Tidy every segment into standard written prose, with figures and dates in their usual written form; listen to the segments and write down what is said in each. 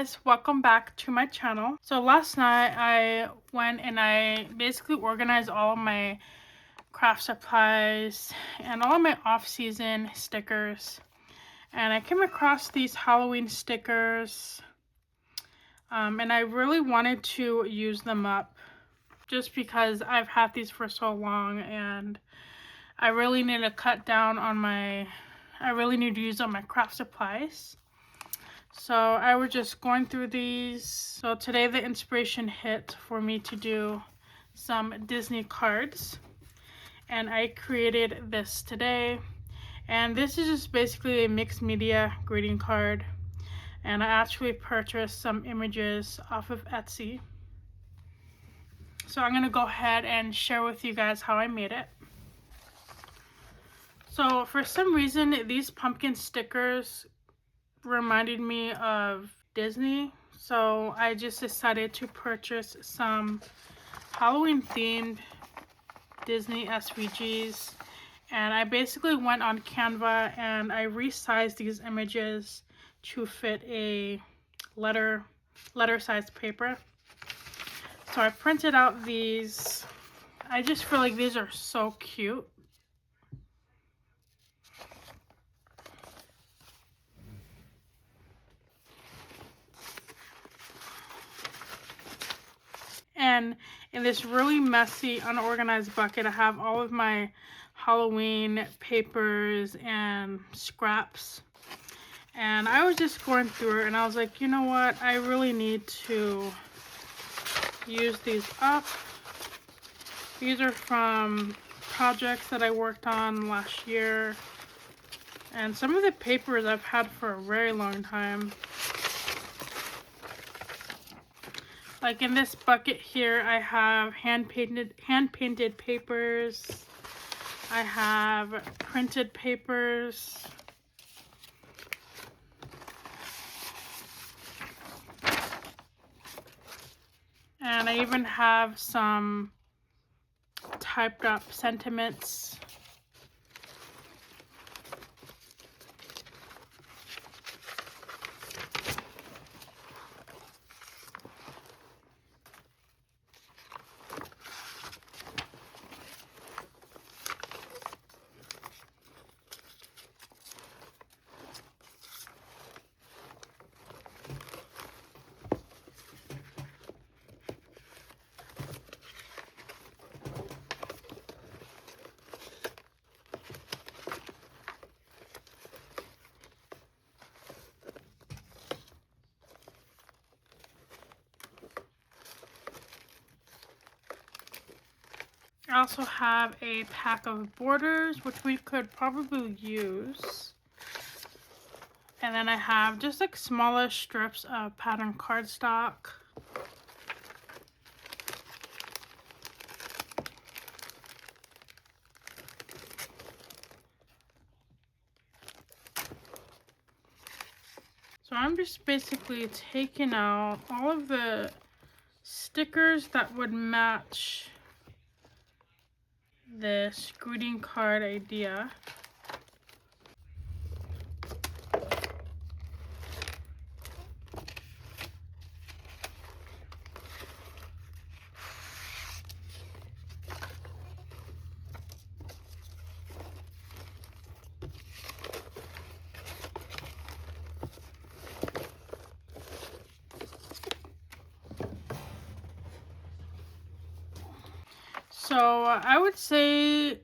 guys, welcome back to my channel. So last night I went and I basically organized all of my craft supplies and all of my off-season stickers, and I came across these Halloween stickers, and I really wanted to use them up just because I've had these for so long and I really need to cut down on I really need to use up my craft supplies. So I was just going through these. So today the inspiration hit for me to do some Disney cards, and I created this today. And this is just basically a mixed media greeting card, and I actually purchased some images off of Etsy. So I'm gonna go ahead and share with you guys how I made it. So for some reason these pumpkin stickers reminded me of Disney, so I just decided to purchase some Halloween themed Disney SVGs, and I basically went on Canva and I resized these images to fit a letter sized paper. So I printed out these. I just feel like these are so cute. And in this really messy, unorganized bucket, I have all of my Halloween papers and scraps. And I was just going through it and I was like, you know what? I really need to use these up. These are from projects that I worked on last year. And some of the papers I've had for a very long time. Like in this bucket here, I have hand painted papers. I have printed papers. And I even have some typed up sentiments. I also have a pack of borders, which we could probably use. And then I have just like smaller strips of pattern cardstock. So I'm just basically taking out all of the stickers that would match this greeting card idea. So I would say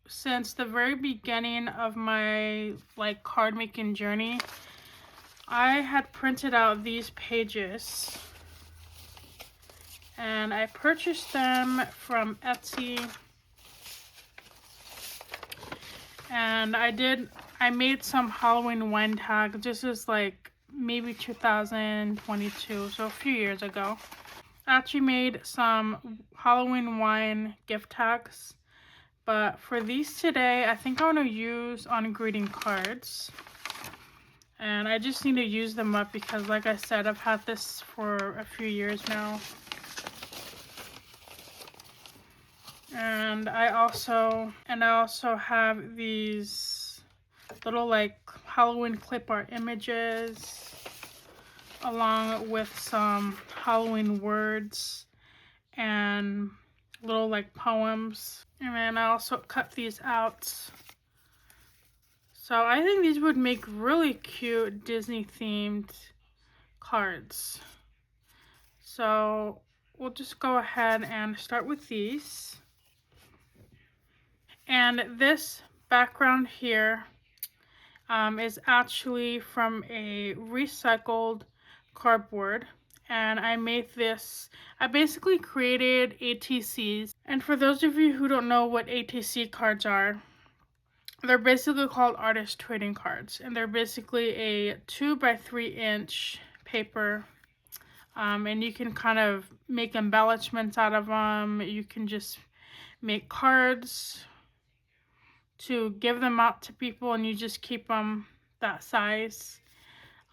since the very beginning of my card making journey, I had printed out these pages and I purchased them from Etsy, and I made some Halloween wine tags. This is like maybe 2022, so a few years ago. I actually made some Halloween wine gift tags, but for these today, I think I want to use on greeting cards. And I just need to use them up because, like I said, I've had this for a few years now. And I also have these little like Halloween clip art images. along with some Halloween words and little like poems. And then I also cut these out. So I think these would make really cute Disney themed cards. So we'll just go ahead and start with these. And this background here is actually from a recycled cardboard. And I made this, I basically created ATCs. And for those of you who don't know what ATC cards are, they're basically called artist trading cards. And they're basically a 2 by 3 inch paper. And you can kind of make embellishments out of them. You can just make cards to give them out to people, and you just keep them that size.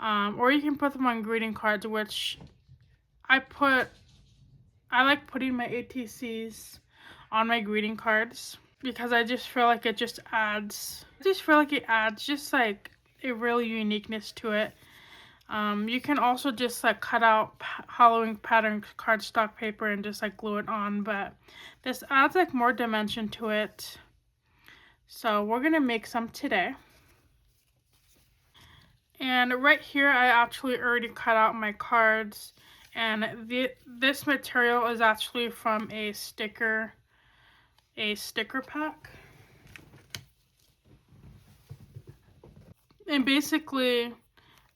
Or you can put them on greeting cards, which I like putting my ATCs on my greeting cards because I just feel like it adds just like a real uniqueness to it. You can also just like cut out Halloween pattern cardstock paper and just like glue it on, but this adds like more dimension to it. So we're gonna make some today. And right here I actually already cut out my cards, and this material is actually from a sticker pack. And basically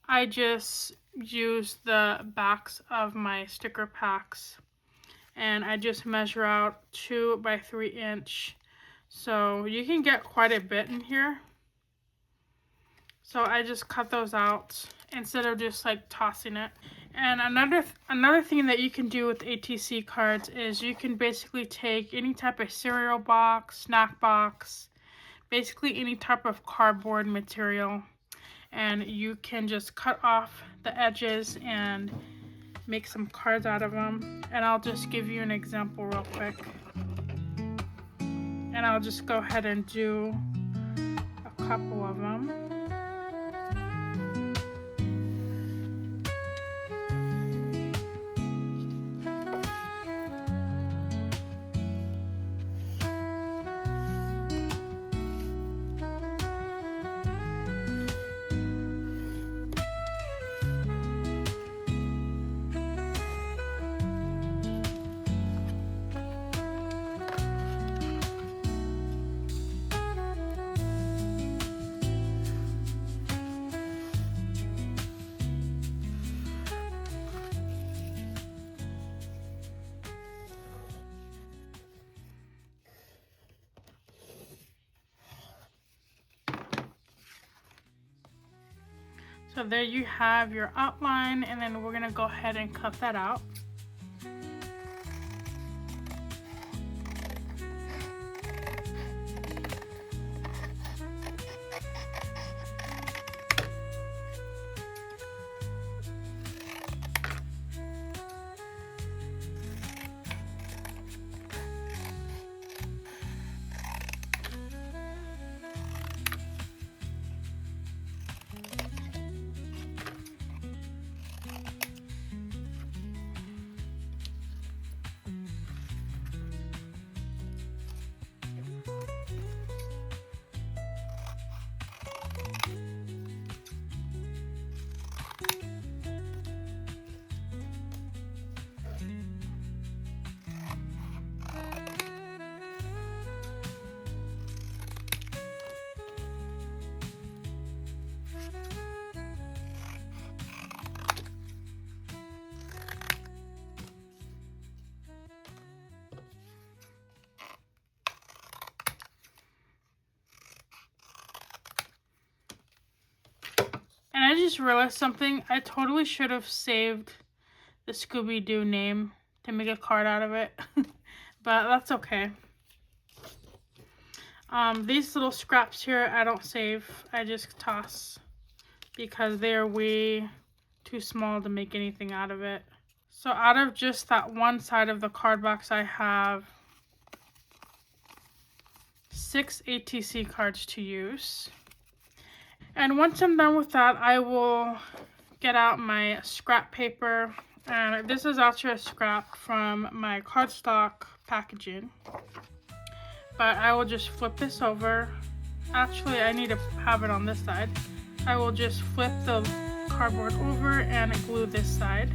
I just use the backs of my sticker packs, and I just measure out 2 by 3 inch. So you can get quite a bit in here. So I just cut those out instead of just like tossing it. And another thing that you can do with ATC cards is you can basically take any type of cereal box, snack box, basically any type of cardboard material, and you can just cut off the edges and make some cards out of them. And I'll just give you an example real quick. And I'll just go ahead and do a couple of them. So there you have your outline, and then we're gonna go ahead and cut that out. And I just realized something. I totally should have saved the Scooby-Doo name to make a card out of it. But that's okay. These little scraps here I don't save. I just toss because they are way too small to make anything out of it. So out of just that one side of the card box, I have 6 ATC cards to use. And once I'm done with that, I will get out my scrap paper, and this is actually a scrap from my cardstock packaging. But I will just flip this over. Actually, I need to have it on this side. I will just flip the cardboard over and glue this side.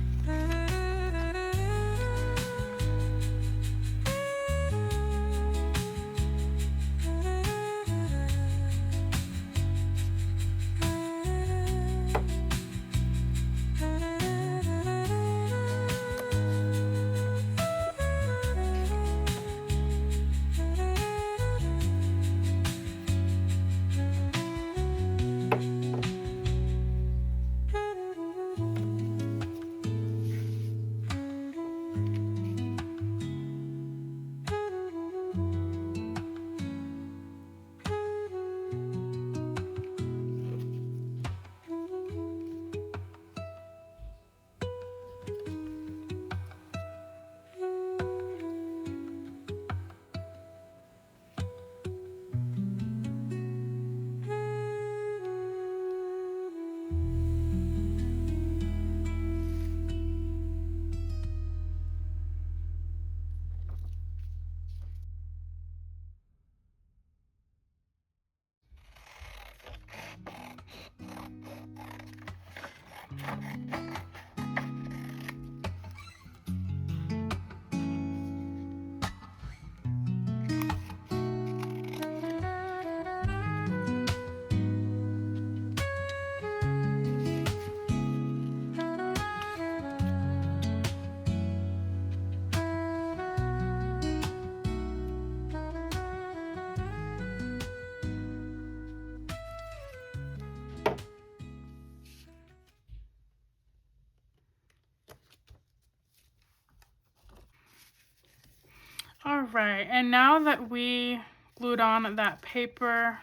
Alright, and now that we glued on that paper,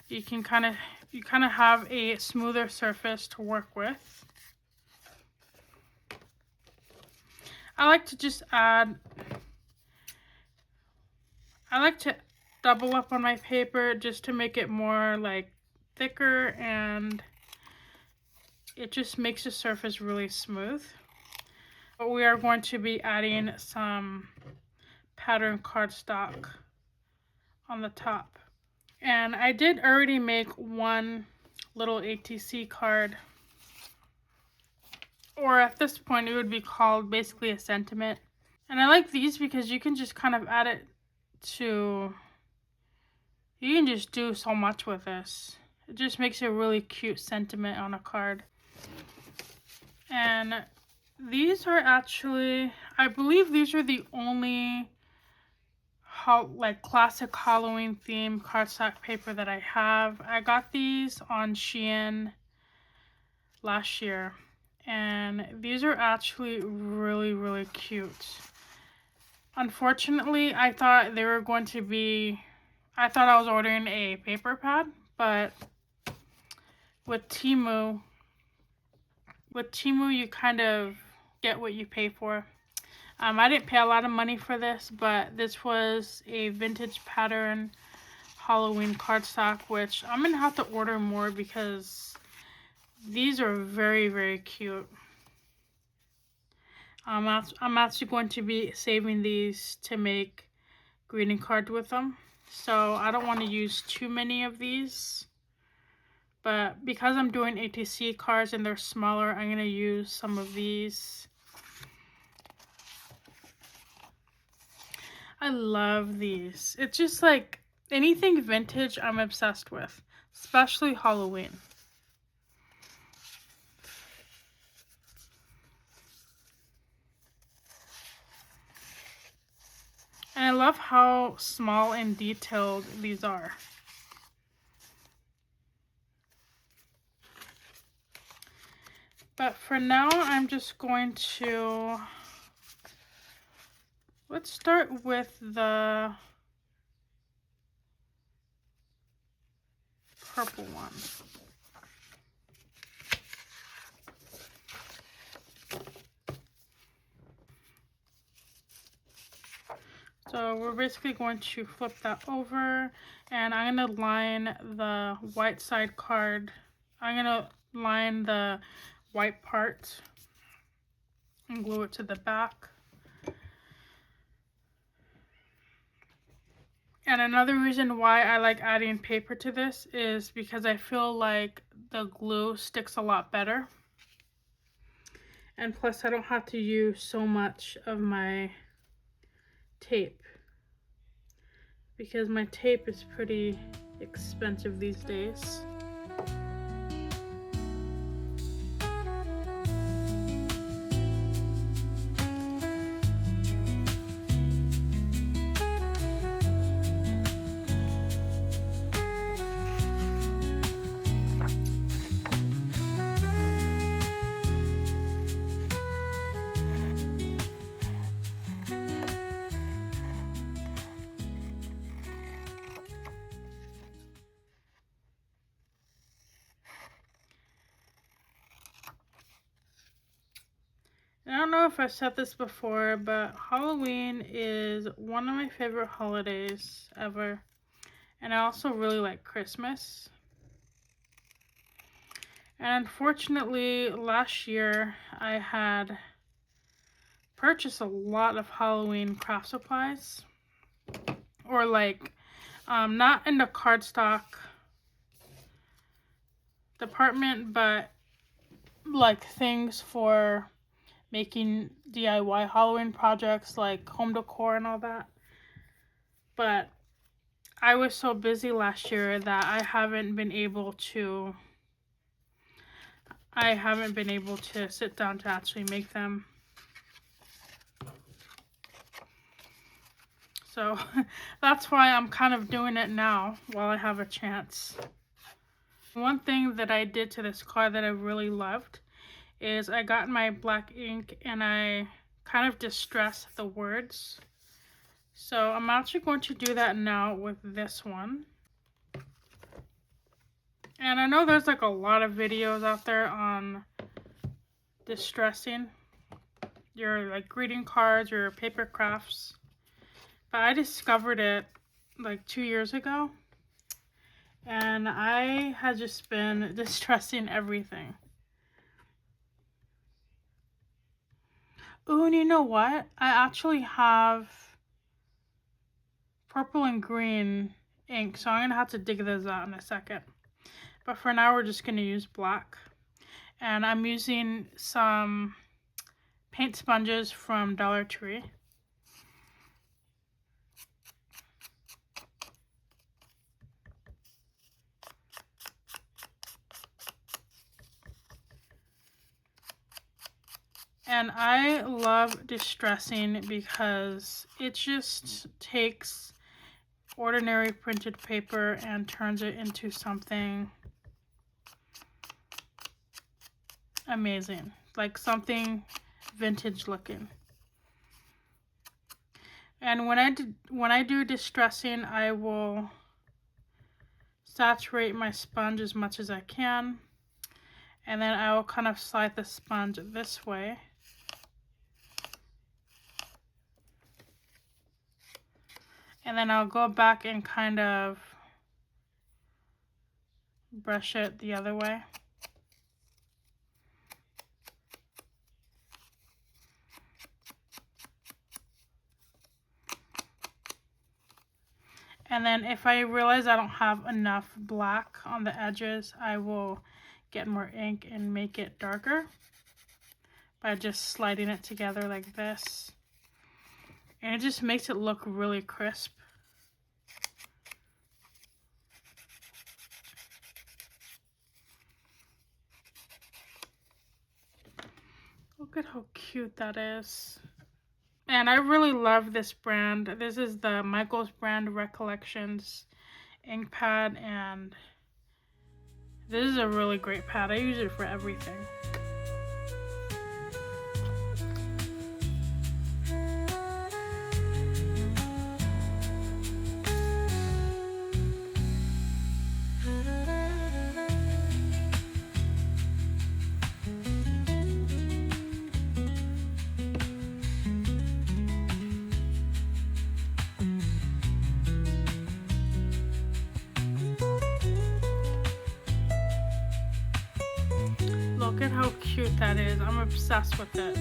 you kind of have a smoother surface to work with. I like to double up on my paper just to make it more like thicker, and it just makes the surface really smooth. But we are going to be adding some pattern cardstock on the top. And I did already make one little ATC card, or at this point it would be called basically a sentiment. And I like these because you can just kind of add it to, you can just do so much with this. It just makes a really cute sentiment on a card. And these are actually, I believe these are the only like classic Halloween themed cardstock paper that I have. I got these on Shein last year, and these are actually really, really cute. Unfortunately, I thought they were going to be, I thought I was ordering a paper pad, but with Temu you kind of get what you pay for. I didn't pay a lot of money for this, but this was a vintage pattern Halloween cardstock, which I'm gonna have to order more because these are very, very cute. I'm actually going to be saving these to make greeting cards with them, so I don't want to use too many of these. But because I'm doing ATC cards and they're smaller, I'm gonna use some of these. I love these. It's just like anything vintage I'm obsessed with, especially Halloween. And I love how small and detailed these are. But for now, I'm just going to, let's start with the purple one. So we're basically going to flip that over, and I'm going to line the white side card I'm gonna line the white part and glue it to the back. And another reason why I like adding paper to this is because I feel like the glue sticks a lot better. And plus I don't have to use so much of my tape, because my tape is pretty expensive these days. I don't know if I've said this before, but Halloween is one of my favorite holidays ever. And I also really like Christmas. And unfortunately, last year I had purchased a lot of Halloween craft supplies. Or like, not in the cardstock department, but like things for making DIY Halloween projects like home decor and all that. But I was so busy last year that I haven't been able to sit down to actually make them. So that's why I'm kind of doing it now while I have a chance. One thing that I did to this card that I really loved is I got my black ink and I kind of distressed the words. So I'm actually going to do that now with this one. And I know there's like a lot of videos out there on distressing your like greeting cards or paper crafts, but I discovered it like 2 years ago and I had just been distressing everything. Oh, and you know what? I actually have purple and green ink, so I'm gonna have to dig those out in a second. But for now, we're just gonna use black. And I'm using some paint sponges from Dollar Tree. And I love distressing because it just takes ordinary printed paper and turns it into something amazing, like something vintage looking. And when I do distressing, I will saturate my sponge as much as I can, and then I will kind of slide the sponge this way. And then I'll go back and kind of brush it the other way. And then if I realize I don't have enough black on the edges, I will get more ink and make it darker by just sliding it together like this. And it just makes it look really crisp. Look at how cute that is. And I really love this brand. This is the Michaels brand Recollections ink pad, and this is a really great pad. I use it for everything. cute that is. I'm obsessed with it.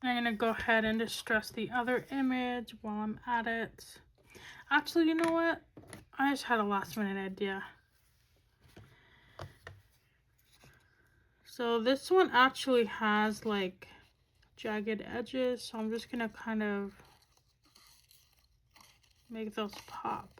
I'm gonna go ahead and distress the other image while I'm at it. Actually, you know what? I just had a last minute idea. So this one actually has like jagged edges, so I'm just gonna kind of make those pop.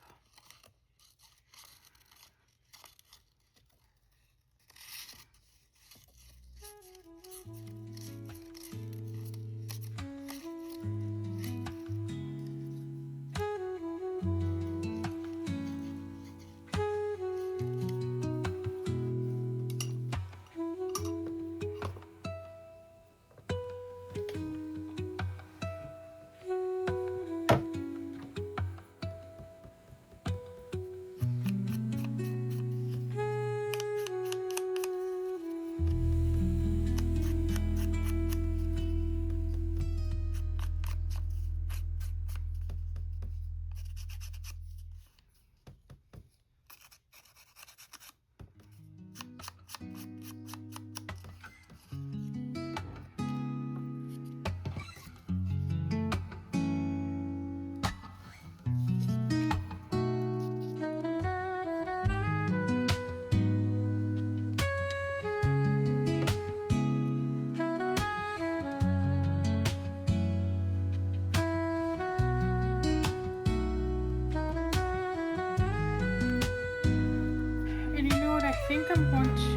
And you know what? I think I'm going to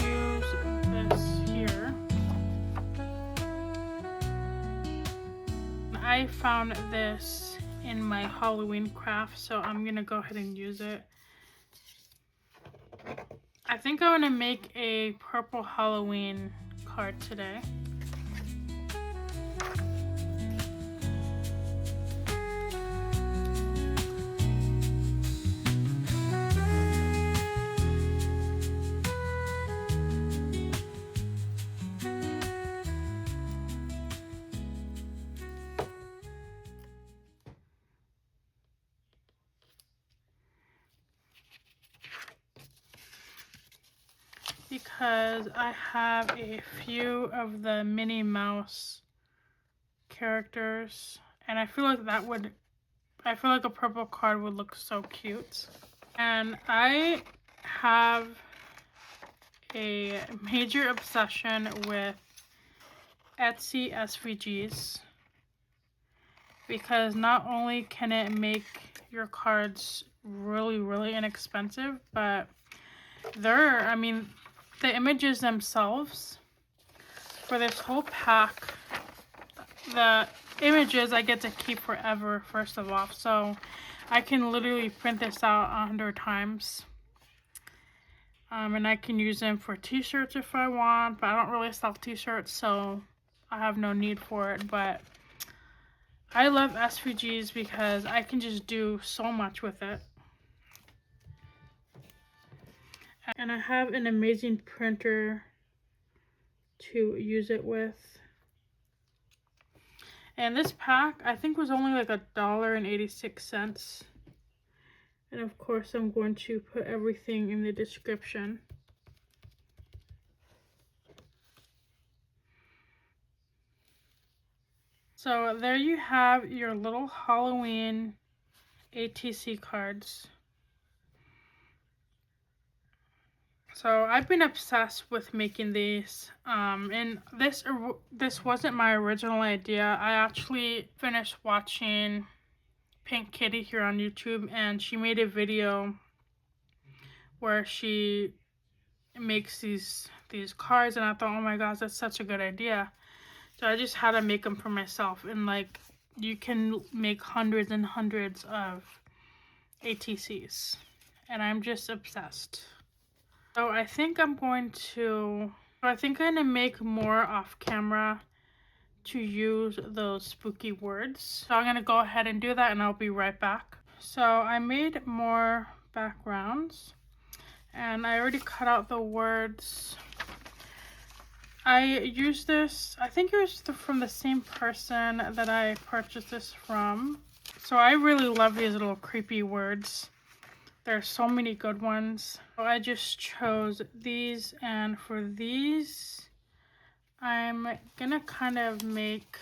use this here. I found this in my Halloween craft, so I'm gonna go ahead and use it. I think I'm gonna make a purple Halloween card today. Because I have a few of the Minnie Mouse characters, and I feel like a purple card would look so cute. And I have a major obsession with Etsy SVGs, because not only can it make your cards really inexpensive, but the images themselves for this whole pack, the images I get to keep forever, first of all, so I can literally print this out 100 times. And I can use them for t-shirts if I want, but I don't really sell t-shirts, so I have no need for it. But I love SVGs because I can just do so much with it. And I have an amazing printer to use it with. And this pack, I think, was only like $1.86. And of course, I'm going to put everything in the description. So there you have your little Halloween ATC cards. So I've been obsessed with making these, and this wasn't my original idea. I actually finished watching Pink Kitty here on YouTube, and she made a video where she makes these cards, and I thought, oh my gosh, that's such a good idea. So I just had to make them for myself, and like, you can make hundreds and hundreds of ATCs, and I'm just obsessed. So I think I'm going to make more off camera to use those spooky words. So I'm gonna go ahead and do that, and I'll be right back. So I made more backgrounds, and I already cut out the words. I used this, I think it was from the same person that I purchased this from. So I really love these little creepy words. There are so many good ones. So I just chose these, and for these, I'm gonna kind of make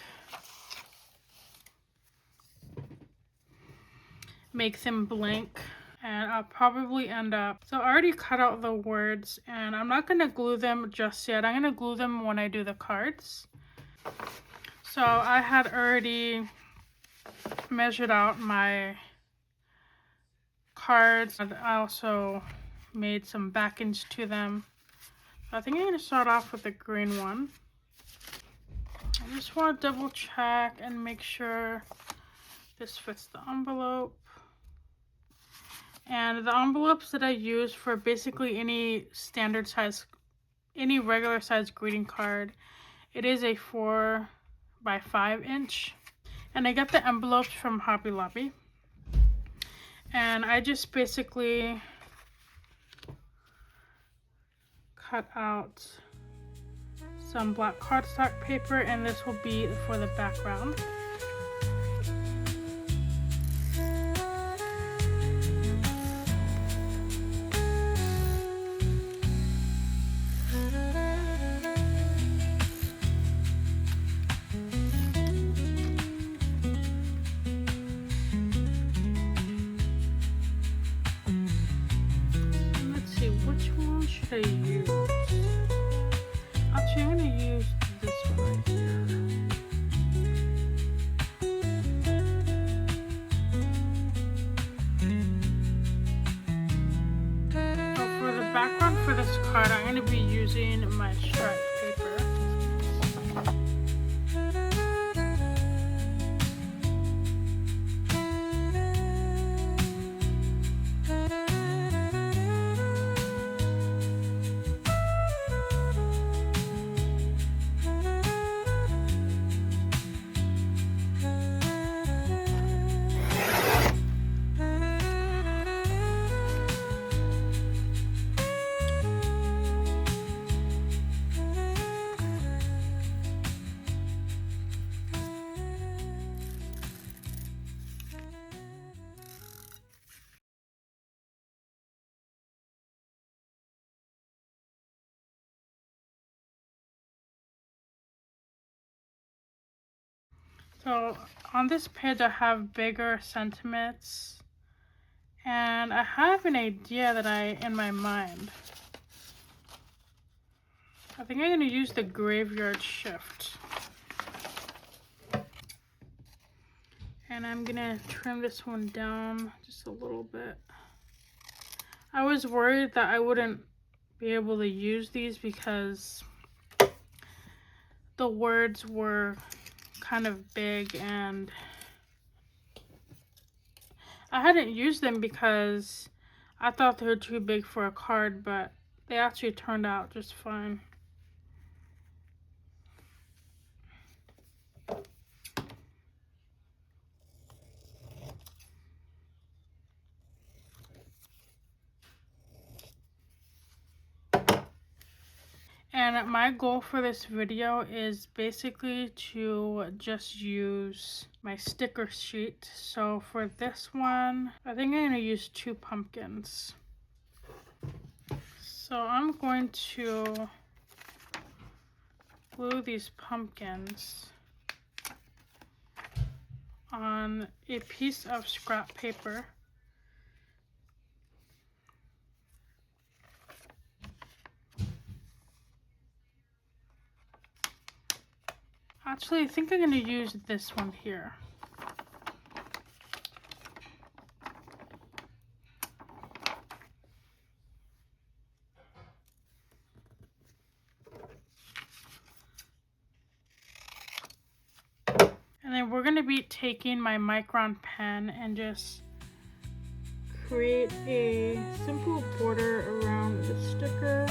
them blank, and I'll probably end up, so I already cut out the words, and I'm not gonna glue them just yet. I'm gonna glue them when I do the cards. So I had already measured out my cards. I also made some backings to them. So I think I'm gonna start off with the green one. I just want to double check and make sure this fits the envelope. And the envelopes that I use for basically any standard size, any regular size greeting card, it is a 4 by 5 inch. And I got the envelopes from Hobby Lobby. And I just basically cut out some black cardstock paper, and this will be for the background. I use? Actually, I'm going to use this one right here. So for the background for this card, I'm going to be using my stripe paper. So on this page I have bigger sentiments, and I have an idea that in my mind. I think I'm going to use the graveyard shift. And I'm going to trim this one down just a little bit. I was worried that I wouldn't be able to use these because the words were kind of big, and I hadn't used them because I thought they were too big for a card, but they actually turned out just fine. And my goal for this video is basically to just use my sticker sheet. So for this one, I think I'm going to use 2 pumpkins. So I'm going to glue these pumpkins on a piece of scrap paper. Actually, I think I'm going to use this one here. And then we're going to be taking my Micron pen and just create a simple border around the sticker.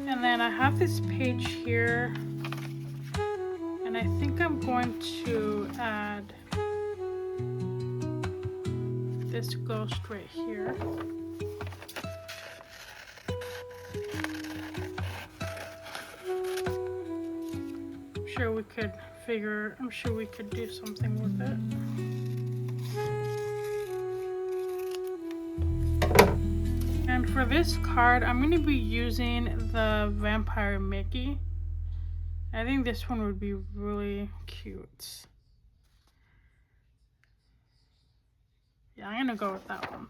And then I have this page here, and I think I'm going to add this ghost right here. I'm sure we could do something with it. And for this card, I'm going to be using the Vampire Mickey. I think this one would be really cute. Yeah, I'm going to go with that one.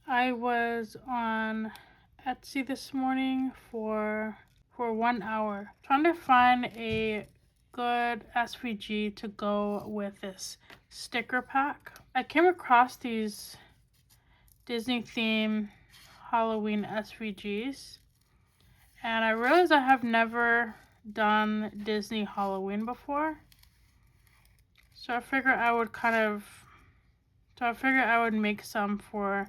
I was on Etsy this morning for 1 hour trying to find a good SVG to go with this sticker pack. I came across these Disney theme Halloween SVGs, and I realized I have never done Disney Halloween before. So I figured I would make some for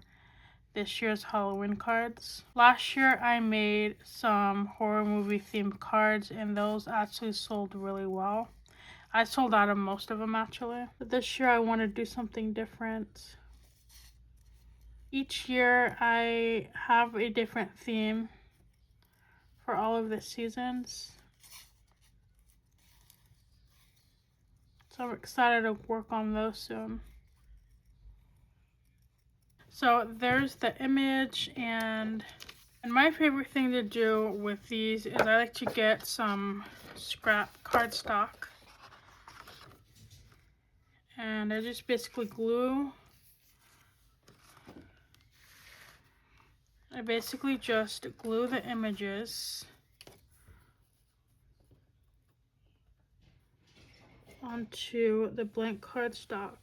this year's Halloween cards. Last year I made some horror movie themed cards, and those actually sold really well. I sold out of most of them actually. But this year I want to do something different. Each year I have a different theme for all of the seasons. So I'm excited to work on those soon. So there's the image, and my favorite thing to do with these is I like to get some scrap cardstock, and I just basically just glue the images onto the blank cardstock.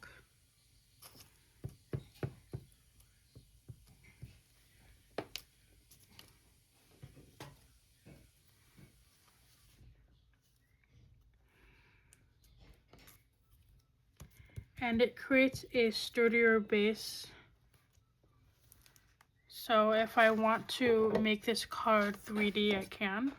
And it creates a sturdier base. So if I want to make this card 3D, I can.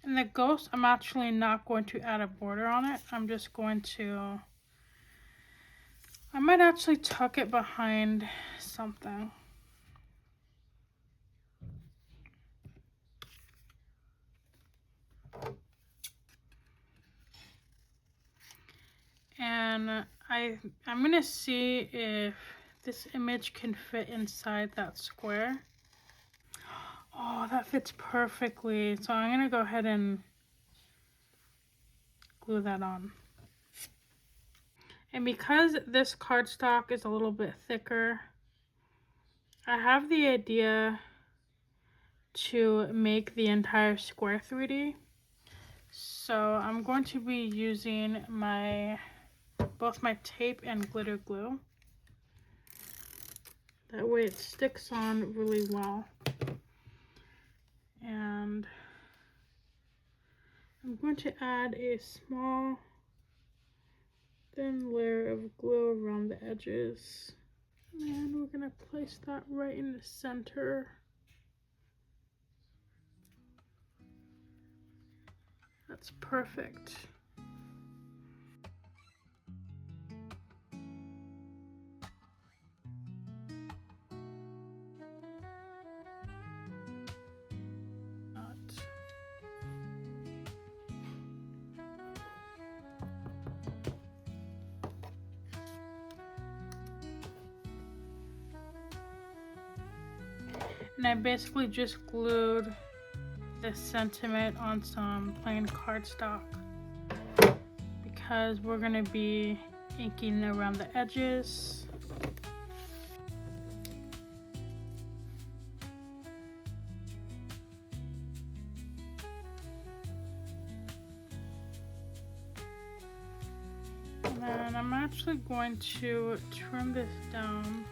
And the ghost, I'm actually not going to add a border on it. I'm just going to, I might actually tuck it behind something. And I'm gonna see if this image can fit inside that square. Oh, that fits perfectly. So I'm gonna go ahead and glue that on. And because this cardstock is a little bit thicker, I have the idea to make the entire square 3D. So I'm going to be using both my tape and glitter glue. That way it sticks on really well. And I'm going to add a small thin layer of glue around the edges. And we're gonna place that right in the center. That's perfect. And I basically just glued this sentiment on some plain cardstock because we're gonna be inking around the edges. And then I'm actually going to trim this down.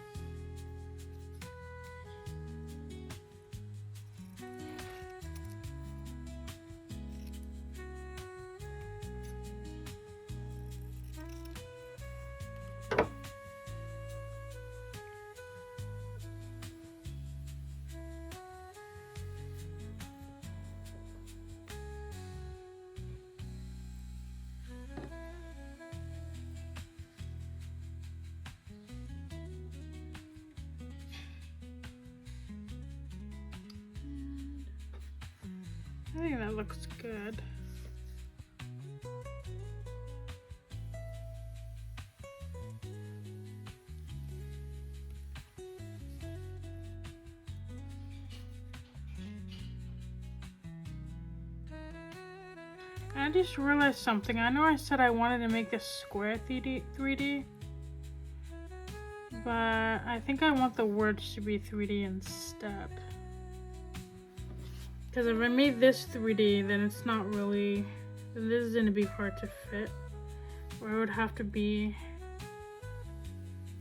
I think that looks good. I just realized something. I know I said I wanted to make this square 3D, but I think I want the words to be 3D instead. Because if I made this 3D, then it's not really, then this is going to be hard to fit. Or it would have to be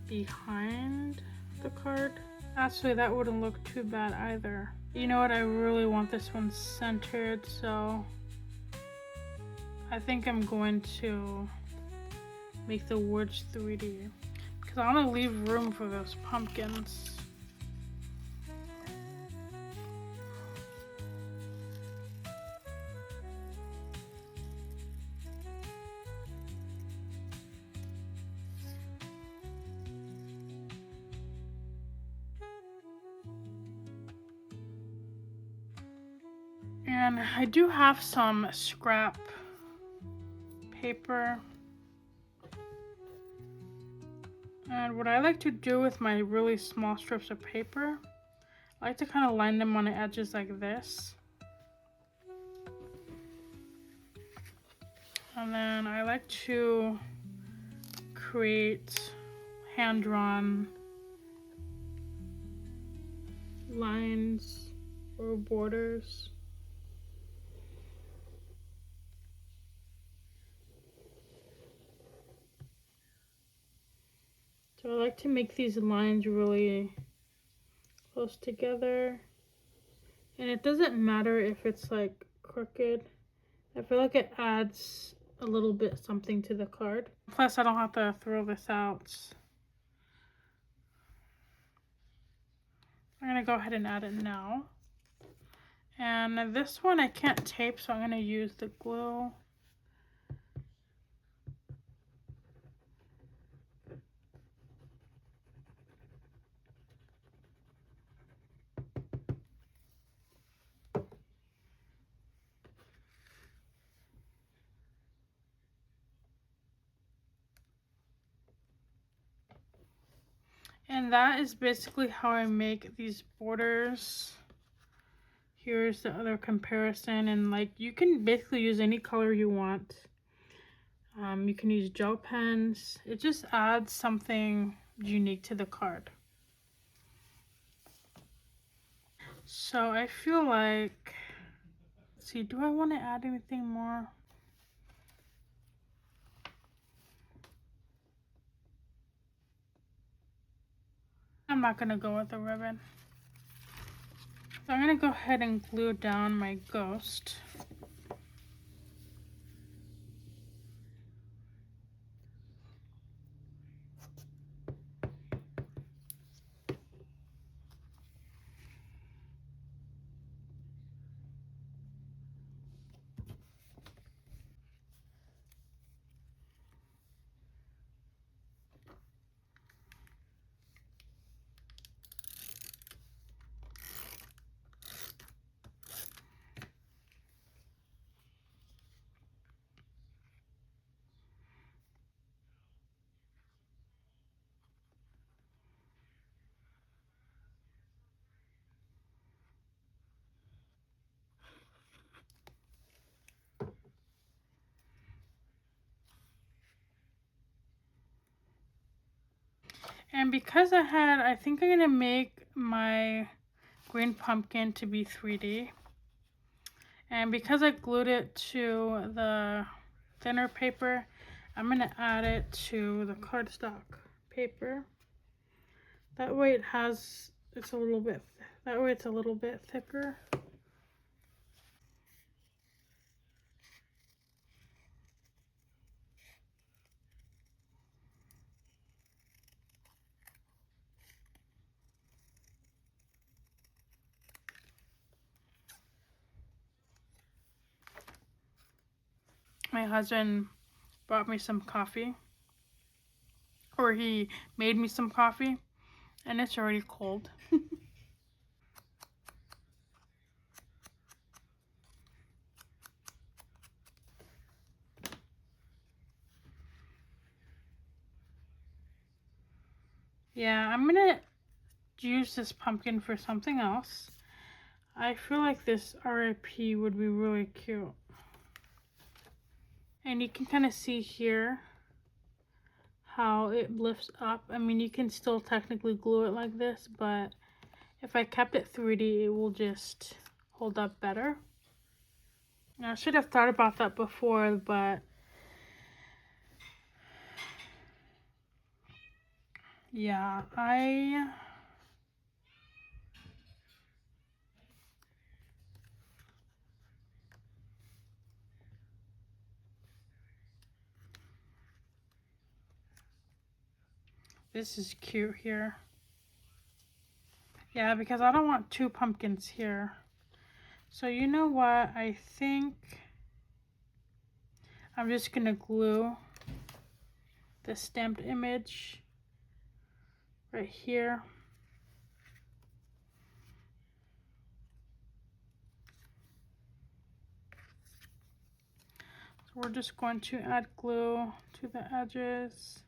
behind the card. Actually, that wouldn't look too bad either. You know what, I really want this one centered, so I think I'm going to make the words 3D. Because I want to leave room for those pumpkins. And I do have some scrap paper. And what I like to do with my really small strips of paper, I like to kind of line them on the edges like this. And then I like to create hand-drawn lines or borders. So I like to make these lines really close together. And it doesn't matter if it's like crooked. I feel like it adds a little bit something to the card. Plus I don't have to throw this out. I'm gonna go ahead and add it now. And this one I can't tape, so I'm gonna use the glue. And that is basically how I make these borders. Here's the other comparison, and like you can basically use any color you want. You can use gel pens. It just adds something unique to the card. So I feel like, let's see, do I want to add anything more? I'm not gonna go with the ribbon. So I'm gonna go ahead and glue down my ghost. And because I think I'm gonna make my green pumpkin to be 3D. And because I glued it to the thinner paper, I'm gonna add it to the cardstock paper. That way it's a little bit thicker. My husband brought me some coffee, or he made me some coffee, and it's already cold. Yeah, I'm gonna use this pumpkin for something else. I feel like this RIP would be really cute. And you can kind of see here how it lifts up. I mean, you can still technically glue it like this, but if I kept it 3D, it will just hold up better. Now, I should have thought about that before, but yeah, this is cute here. Yeah, because I don't want two pumpkins here. So you know what? I think I'm just gonna glue the stamped image right here. So we're just going to add glue to the edges.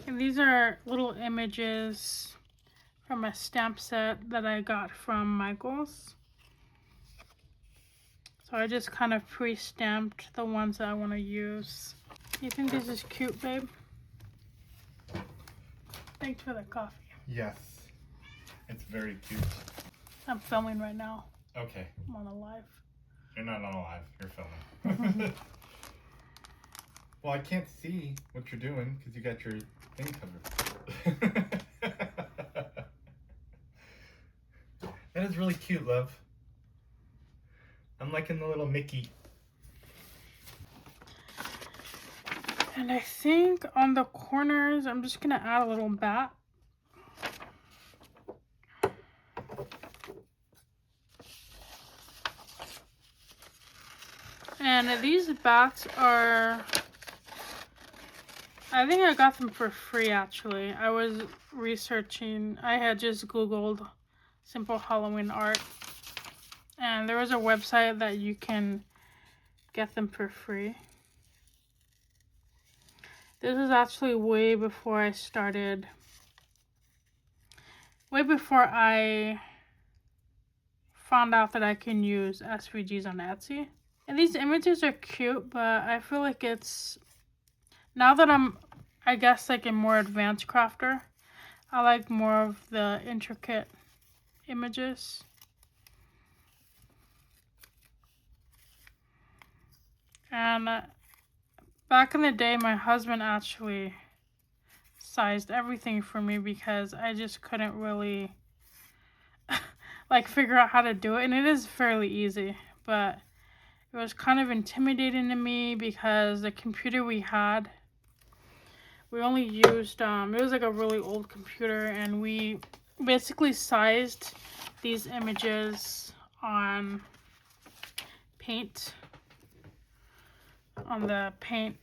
And these are little images from a stamp set that I got from Michael's. So I just kind of pre-stamped the ones that I want to use. You think this is cute, babe? Thanks for the coffee. Yes, it's very cute. I'm filming right now. Okay. I'm on a live. You're not on a live, you're filming. Well, I can't see what you're doing because you got your thing covered. That is really cute, love. I'm liking the little Mickey. And I think on the corners, I'm just gonna add a little bat. And these bats are, I think I got them for free actually. I was researching, I had just Googled simple Halloween art. And there was a website that you can get them for free. This is actually way before I found out that I can use SVGs on Etsy. And these images are cute, but I feel like now that I'm, I guess, like a more advanced crafter, I like more of the intricate images. And back in the day, my husband actually sized everything for me because I just couldn't really like figure out how to do it. And it is fairly easy, but it was kind of intimidating to me because the computer we had, we only used, it was like a really old computer, and we basically sized these images on paint, on the paint,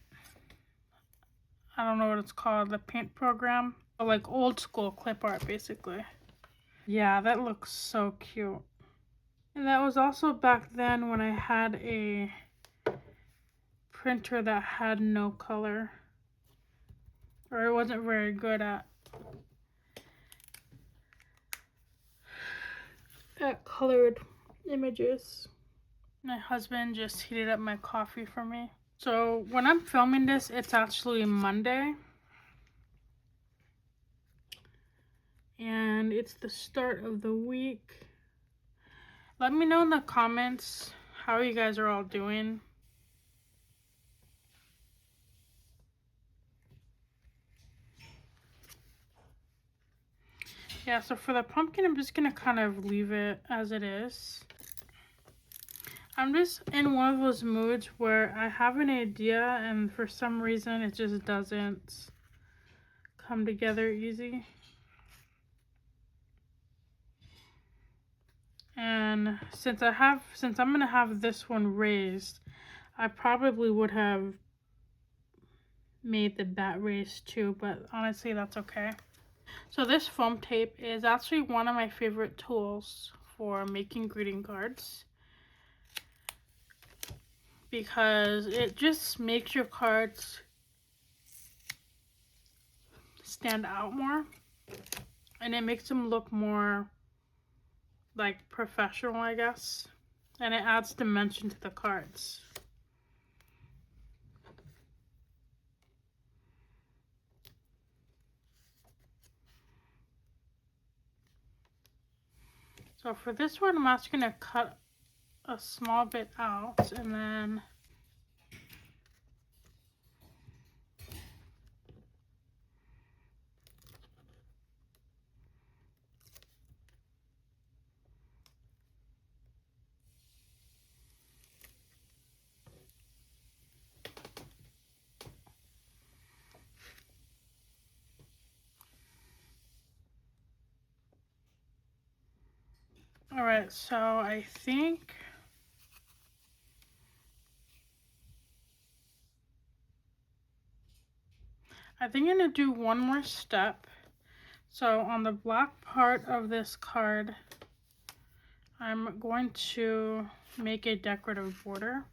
I don't know what it's called, the paint program. Like old school clip art, basically. Yeah, that looks so cute. And that was also back then when I had a printer that had no color. Or it wasn't very good at colored images. My husband just heated up my coffee for me. So when I'm filming this, it's actually Monday. And it's the start of the week. Let me know in the comments how you guys are all doing. Yeah, so for the pumpkin, I'm just gonna kind of leave it as it is. I'm just in one of those moods where I have an idea and for some reason it just doesn't come together easy. And since I'm gonna have this one raised, I probably would have made the bat raised too, but honestly that's okay. So this foam tape is actually one of my favorite tools for making greeting cards because it just makes your cards stand out more and it makes them look more like professional, I guess, and it adds dimension to the cards. So for this one, I'm actually going to cut a small bit out and then alright, so I think I'm going to do one more step. So on the black part of this card, I'm going to make a decorative border.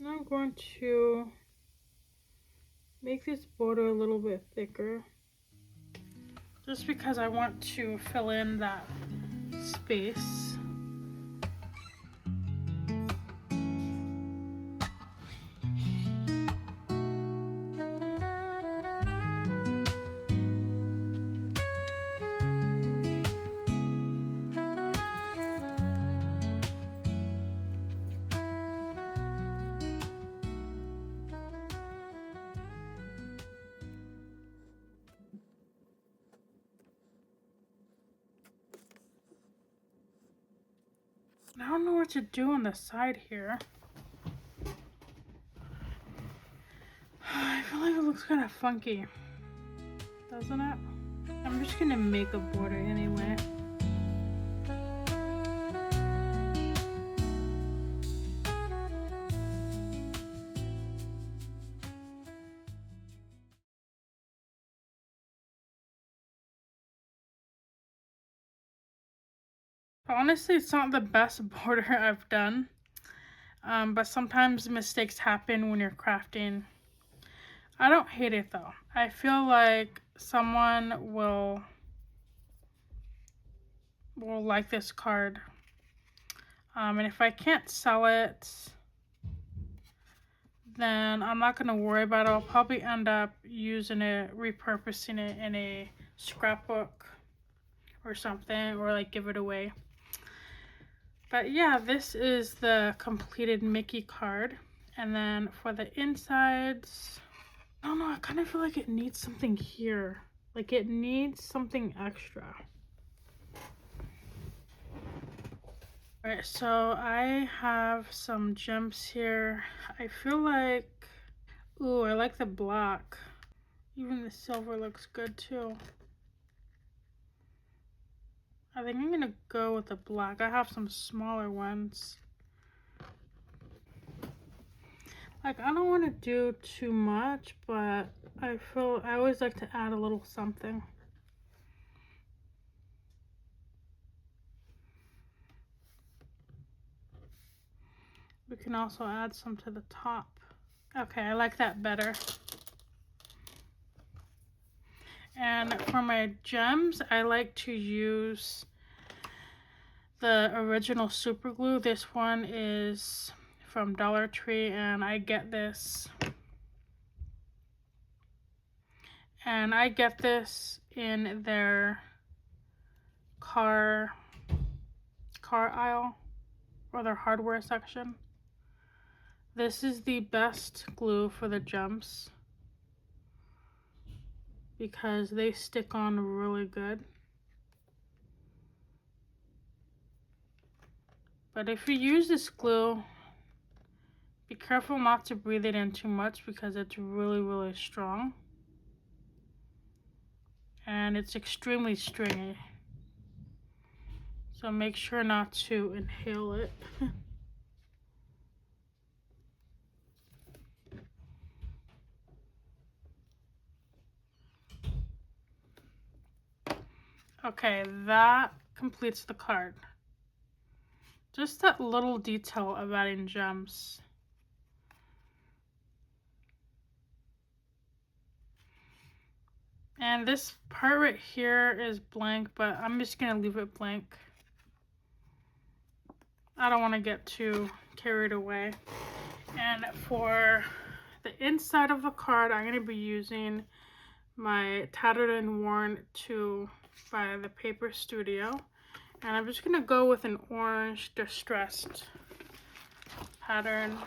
And I'm going to make this border a little bit thicker just because I want to fill in that space. I don't know what to do on the side here. I feel like it looks kind of funky, doesn't it? I'm just gonna make a border anyway. Honestly, it's not the best border I've done, but sometimes mistakes happen when you're crafting. I don't hate it though. I feel like someone will like this card. And if I can't sell it, then I'm not going to worry about it. I'll probably end up using it, repurposing it in a scrapbook or something, or like give it away. But yeah, this is the completed Mickey card. And then for the insides, I don't know, I kind of feel like it needs something here. Like it needs something extra. Alright, so I have some gems here. I feel like, ooh, I like the black. Even the silver looks good too. I think I'm gonna go with the black. I have some smaller ones. Like, I don't want to do too much, but I always like to add a little something. We can also add some to the top. Okay, I like that better. And for my gems, I like to use the original super glue. This one is from Dollar Tree, and I get this. And I get this in their car aisle, or their hardware section. This is the best glue for the gems because they stick on really good. But if you use this glue, be careful not to breathe it in too much because it's really, really strong. And it's extremely stringy. So make sure not to inhale it. Okay, that completes the card. Just that little detail of adding gems. And this part right here is blank, but I'm just gonna leave it blank. I don't want to get too carried away. And for the inside of the card, I'm going to be using my Tattered and Worn 2 by the Paper Studio. And I'm just going to go with an orange distressed pattern.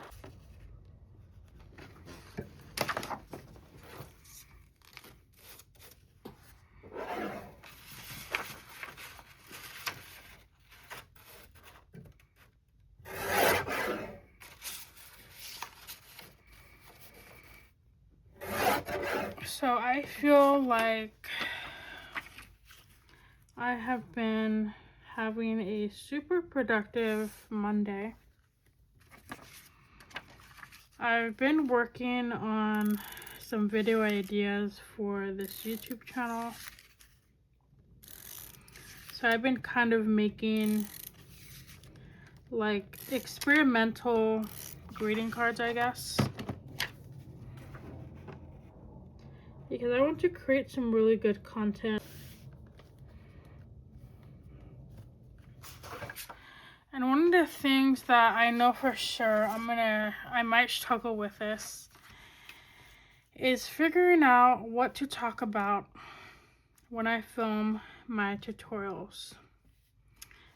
So I feel like I have been having a super productive Monday. I've been working on some video ideas for this YouTube channel. So I've been kind of making like experimental greeting cards, I guess. Because I want to create some really good content. And one of the things that I know for sure I might struggle with this is figuring out what to talk about when I film my tutorials.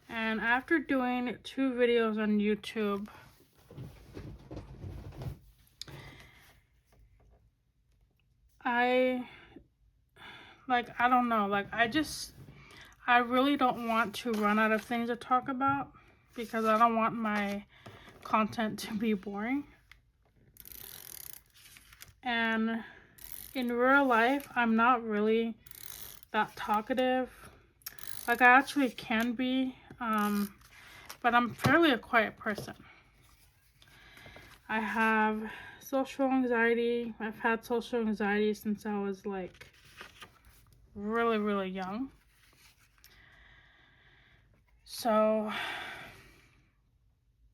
And after doing 2 videos on YouTube, I don't know, like I really don't want to run out of things to talk about because I don't want my content to be boring. And in real life, I'm not really that talkative. Like I actually can be, but I'm fairly a quiet person. I have social anxiety. I've had social anxiety since I was like really, really young. So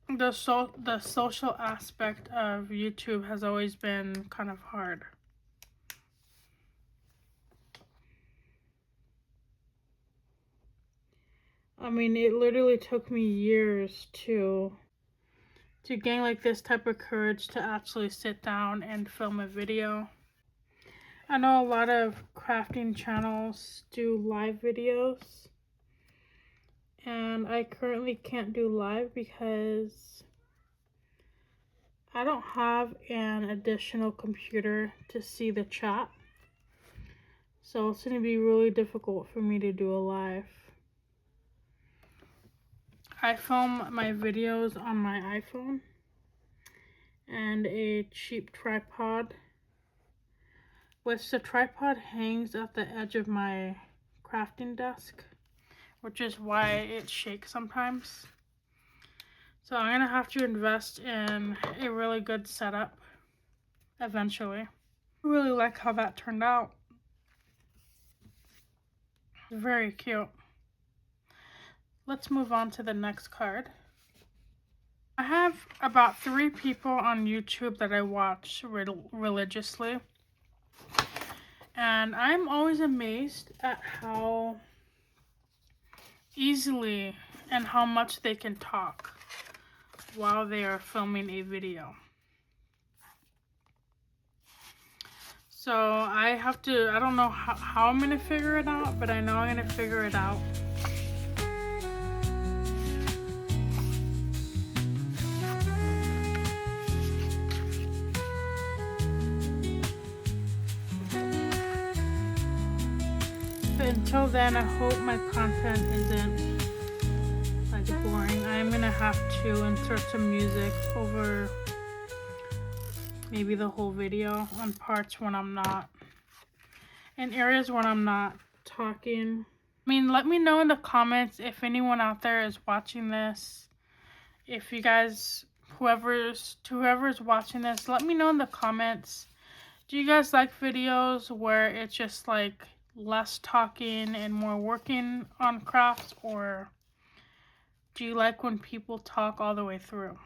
the social aspect of YouTube has always been kind of hard. I mean, it literally took me years to gain like this type of courage to actually sit down and film a video. I know a lot of crafting channels do live videos, and I currently can't do live because I don't have an additional computer to see the chat. So it's going to be really difficult for me to do a live. I film my videos on my iPhone and a cheap tripod, which the tripod hangs at the edge of my crafting desk, which is why it shakes sometimes. So I'm going to have to invest in a really good setup eventually. I really like how that turned out. Very cute. Let's move on to the next card. I have about 3 people on YouTube that I watch religiously. And I'm always amazed at how easily and how much they can talk while they are filming a video. So I don't know how I'm gonna figure it out, but I know I'm gonna figure it out. But until then, I hope my content isn't like boring. I'm gonna have to insert some music over maybe the whole video on parts when I'm not, in areas when I'm not talking. I mean, let me know in the comments if anyone out there is watching this. If you guys, whoever's watching this, let me know in the comments. Do you guys like videos where it's just like less talking and more working on crafts, or do you like when people talk all the way through?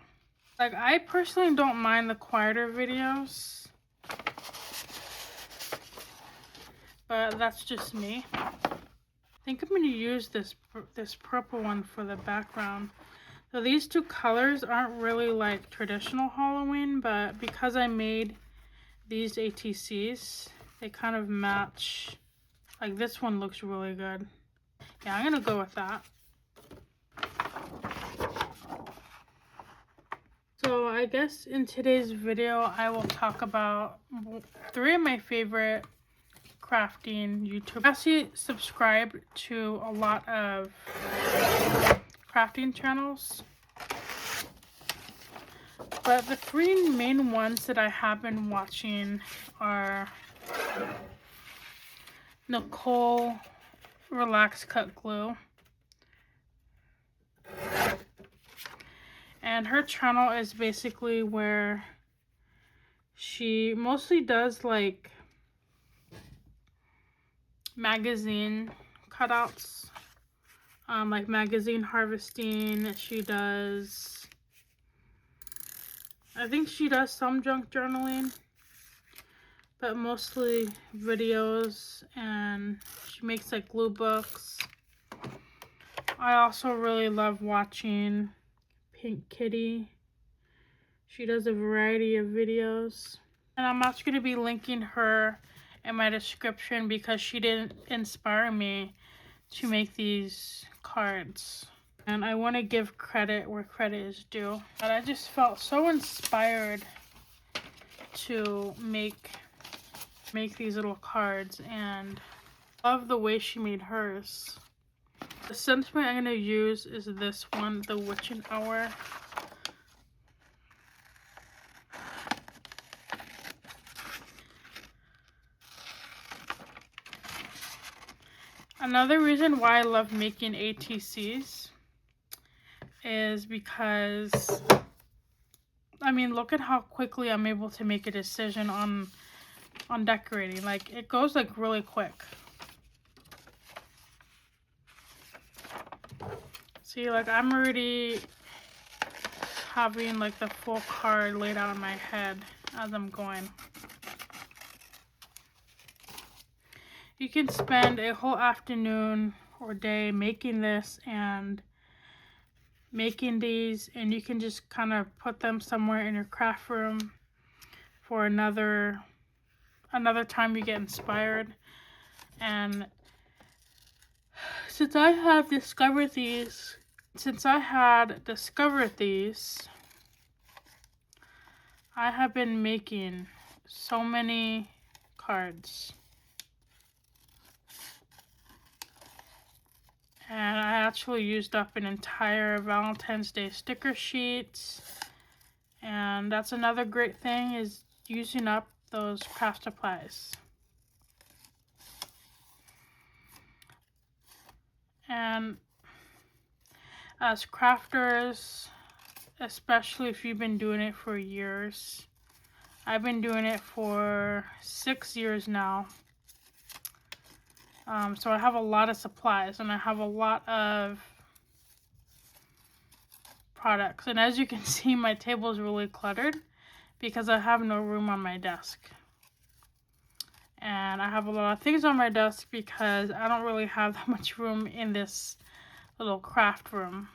Like, I personally don't mind the quieter videos, but that's just me. I think I'm going to use this purple one for the background. So these 2 colors aren't really like traditional Halloween, but because I made these ATCs, they kind of match. Like, this one looks really good. Yeah, I'm going to go with that. So I guess in today's video, I will talk about 3 of my favorite crafting YouTube. I actually subscribe to a lot of crafting channels, but the 3 main ones that I have been watching are Nicole Relax Cut Glue, and her channel is basically where she mostly does like magazine cutouts, like magazine harvesting. She does, I think she does some junk journaling, but mostly videos, and she makes like glue books. I also really love watching Pink Kitty. She does a variety of videos, and I'm actually going to be linking her in my description because she didn't inspire me to make these cards, and I want to give credit where credit is due. But I just felt so inspired to make these little cards, and love the way she made hers. The sentiment I'm going to use is this one, the Witching Hour. Another reason why I love making ATCs is because, I mean, look at how quickly I'm able to make a decision on decorating. Like, it goes like really quick. See, like, I'm already having like the full card laid out in my head as I'm going. You can spend a whole afternoon or day making this and making these, and you can just kind of put them somewhere in your craft room for another time you get inspired. And Since I had discovered these, I have been making so many cards. And I actually used up an entire Valentine's Day sticker sheet. And that's another great thing, is using up those craft supplies. And as crafters, especially if you've been doing it for years, I've been doing it for 6 years now. So I have a lot of supplies and I have a lot of products. And as you can see, my table is really cluttered because I have no room on my desk. And I have a lot of things on my desk because I don't really have that much room in this little craft room.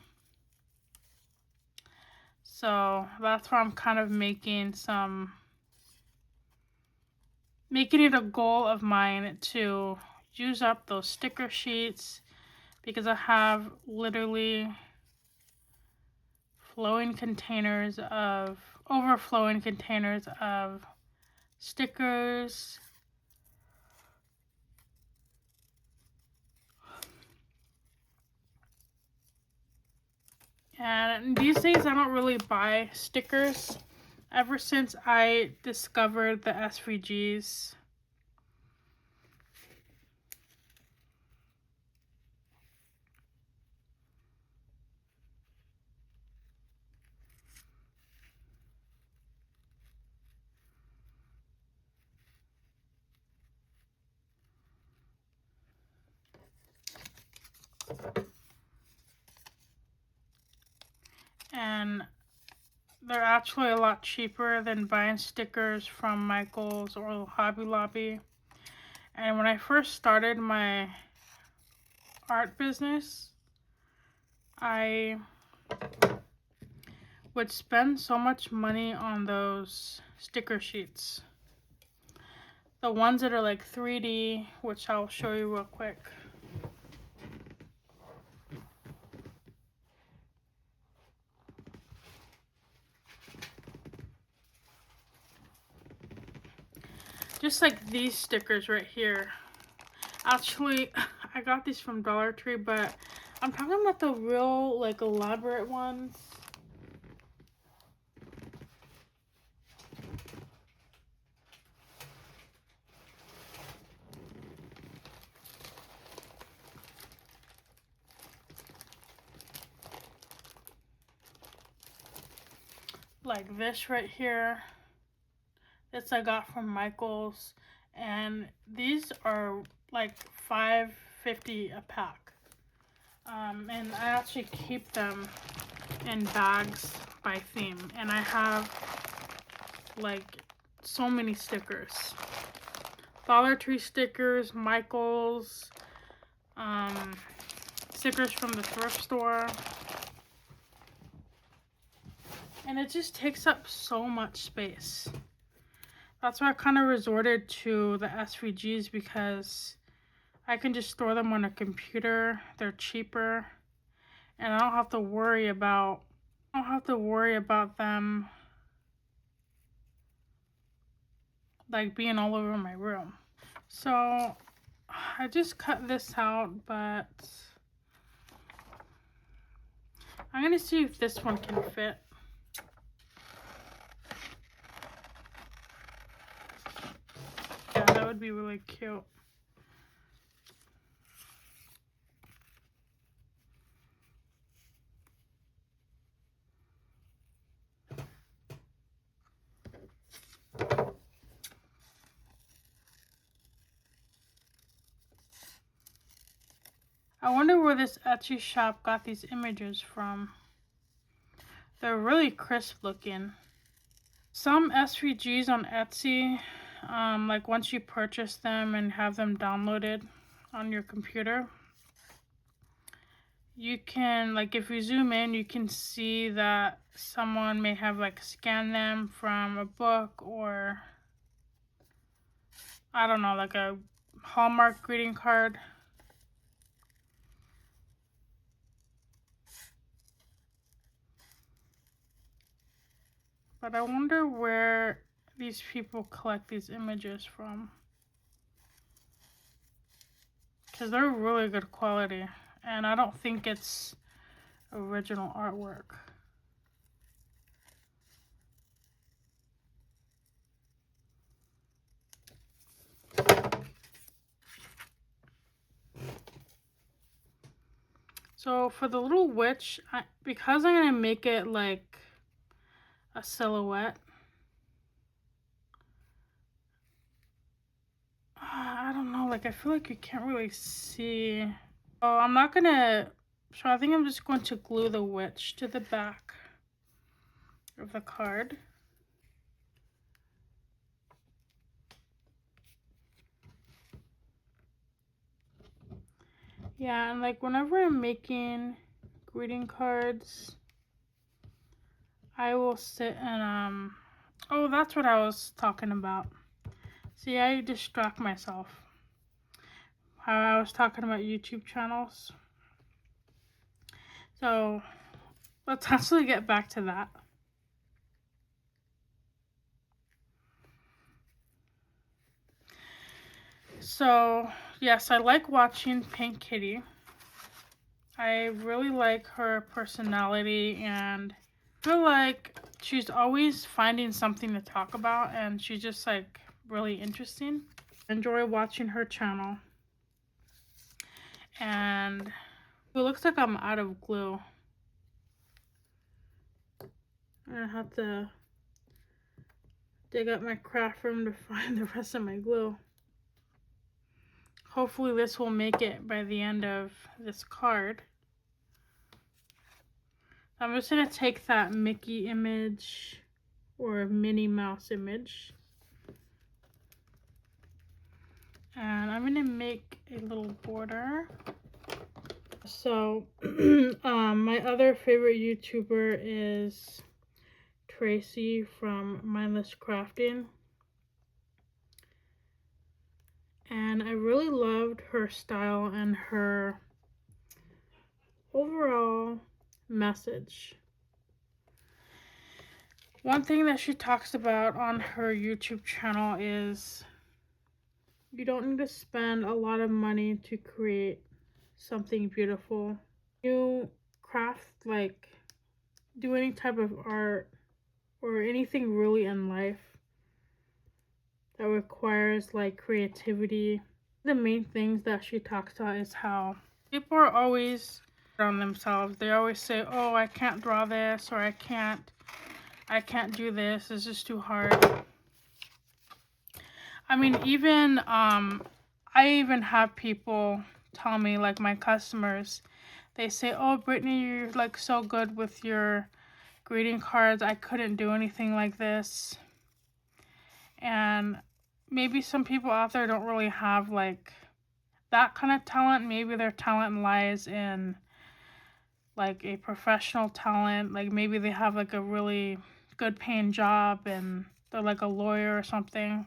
So that's why I'm kind of making it a goal of mine to use up those sticker sheets, because I have literally overflowing containers of stickers. And these days I don't really buy stickers ever since I discovered the SVGs. And they're actually a lot cheaper than buying stickers from Michael's or Hobby Lobby. And when I first started my art business, I would spend so much money on those sticker sheets. The ones that are like 3D, which I'll show you real quick. Just like these stickers right here. Actually, I got these from Dollar Tree, but I'm talking about the real, like, elaborate ones. Like this right here. This I got from Michael's, and these are like $5.50 a pack. And I actually keep them in bags by theme, and I have like so many stickers. Dollar Tree stickers, Michael's, stickers from the thrift store. And it just takes up so much space. That's why I kind of resorted to the SVGs, because I can just store them on a computer. They're cheaper, and I don't have to worry about them like being all over my room. So I just cut this out, but I'm gonna see if this one can fit. Yeah, that would be really cute. I wonder where this Etsy shop got these images from. They're really crisp looking. Some SVGs on Etsy, like once you purchase them and have them downloaded on your computer, you can, like, if you zoom in, you can see that someone may have like scanned them from a book, or I don't know, like a Hallmark greeting card. But I wonder where these people collect these images from. Because they're really good quality. And I don't think it's original artwork. So for the little witch, because I'm going to make it like a silhouette, I don't know, like I feel like you can't really see. Oh, I'm not going to, so I think I'm just going to glue the witch to the back of the card. Yeah, and like whenever I'm making greeting cards, I will sit and oh, that's what I was talking about. See, I distract myself. How I was talking about YouTube channels. So let's actually get back to that. So yes, I like watching Pink Kitty. I really like her personality, and I feel like she's always finding something to talk about, and she's just like really interesting. I enjoy watching her channel. And it looks like I'm out of glue. I have to dig up my craft room to find the rest of my glue. Hopefully this will make it by the end of this card. I'm just going to take that Mickey image or Minnie Mouse image, and I'm going to make a little border. So my other favorite YouTuber is Tracy from Mindless Crafting. And I really loved her style and her overall message. One thing that she talks about on her YouTube channel is you don't need to spend a lot of money to create something beautiful. You craft, like, do any type of art or anything really in life that requires like creativity. The main things that she talks about is how people are always on themselves. They always say, oh, I can't draw this, or I can't do this, it's just too hard. I mean, even I even have people tell me, like my customers, they say, oh, Brittany, you're like so good with your greeting cards, I couldn't do anything like this. And maybe some people out there don't really have like that kind of talent. Maybe their talent lies in like a professional talent. Like maybe they have like a really good paying job and they're like a lawyer or something.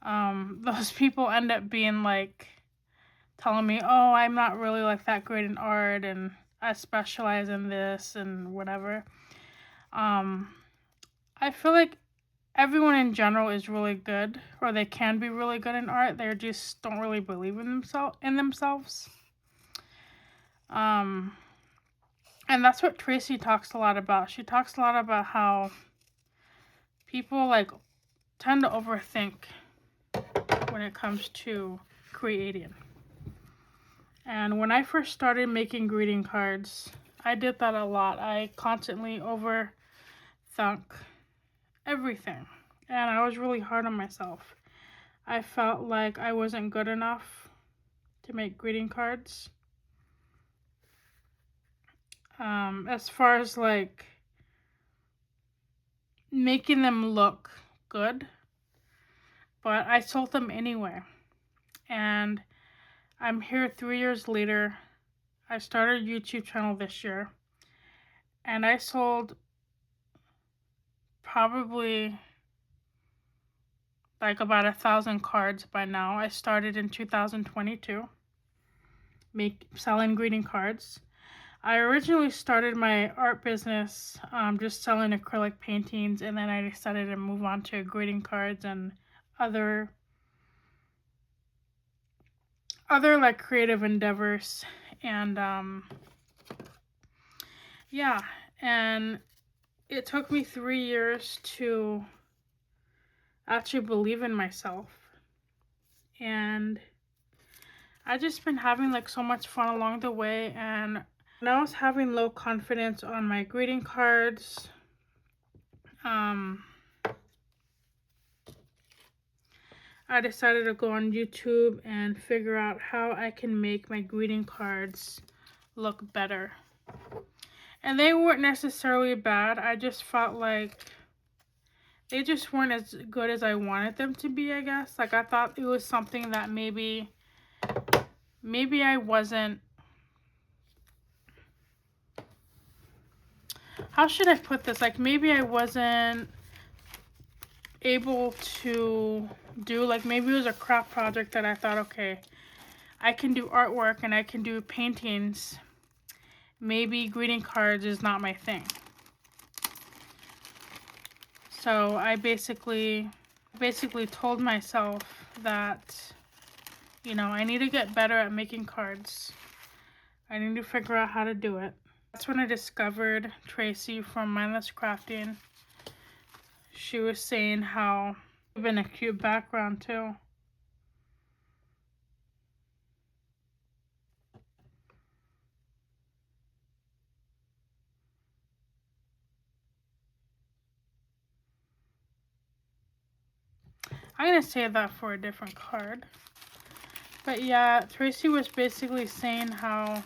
Those people end up being like telling me, oh, I'm not really like that great in art and I specialize in this and whatever. I feel like everyone in general is really good, or they can be really good in art. They just don't really believe in themselves. And that's what Tracy talks a lot about. She talks a lot about how people like tend to overthink when it comes to creating. And when I first started making greeting cards, I did that a lot. I constantly overthunk everything. And I was really hard on myself. I felt like I wasn't good enough to make greeting cards. As far as like making them look good, but I sold them anyway. And I'm here 3 years later. I started a YouTube channel this year, and I sold probably like about 1,000 cards by now. I started in 2022 selling greeting cards. I originally started my art business just selling acrylic paintings, and then I decided to move on to greeting cards and other like creative endeavors. And yeah, and it took me 3 years to actually believe in myself. And I just been having like so much fun along the way, and when I was having low confidence on my greeting cards, I decided to go on YouTube and figure out how I can make my greeting cards look better. And they weren't necessarily bad. I just felt like they just weren't as good as I wanted them to be, I guess. Like, I thought it was something that maybe I wasn't, how should I put this? Like, maybe I wasn't able to do, like, maybe it was a craft project that I thought, okay, I can do artwork and I can do paintings. Maybe greeting cards is not my thing. So I basically told myself that, you know, I need to get better at making cards. I need to figure out how to do it. That's when I discovered Tracy from Mindless Crafting. She was saying how it's been a cute background too. I'm gonna save that for a different card. But yeah, Tracy was basically saying how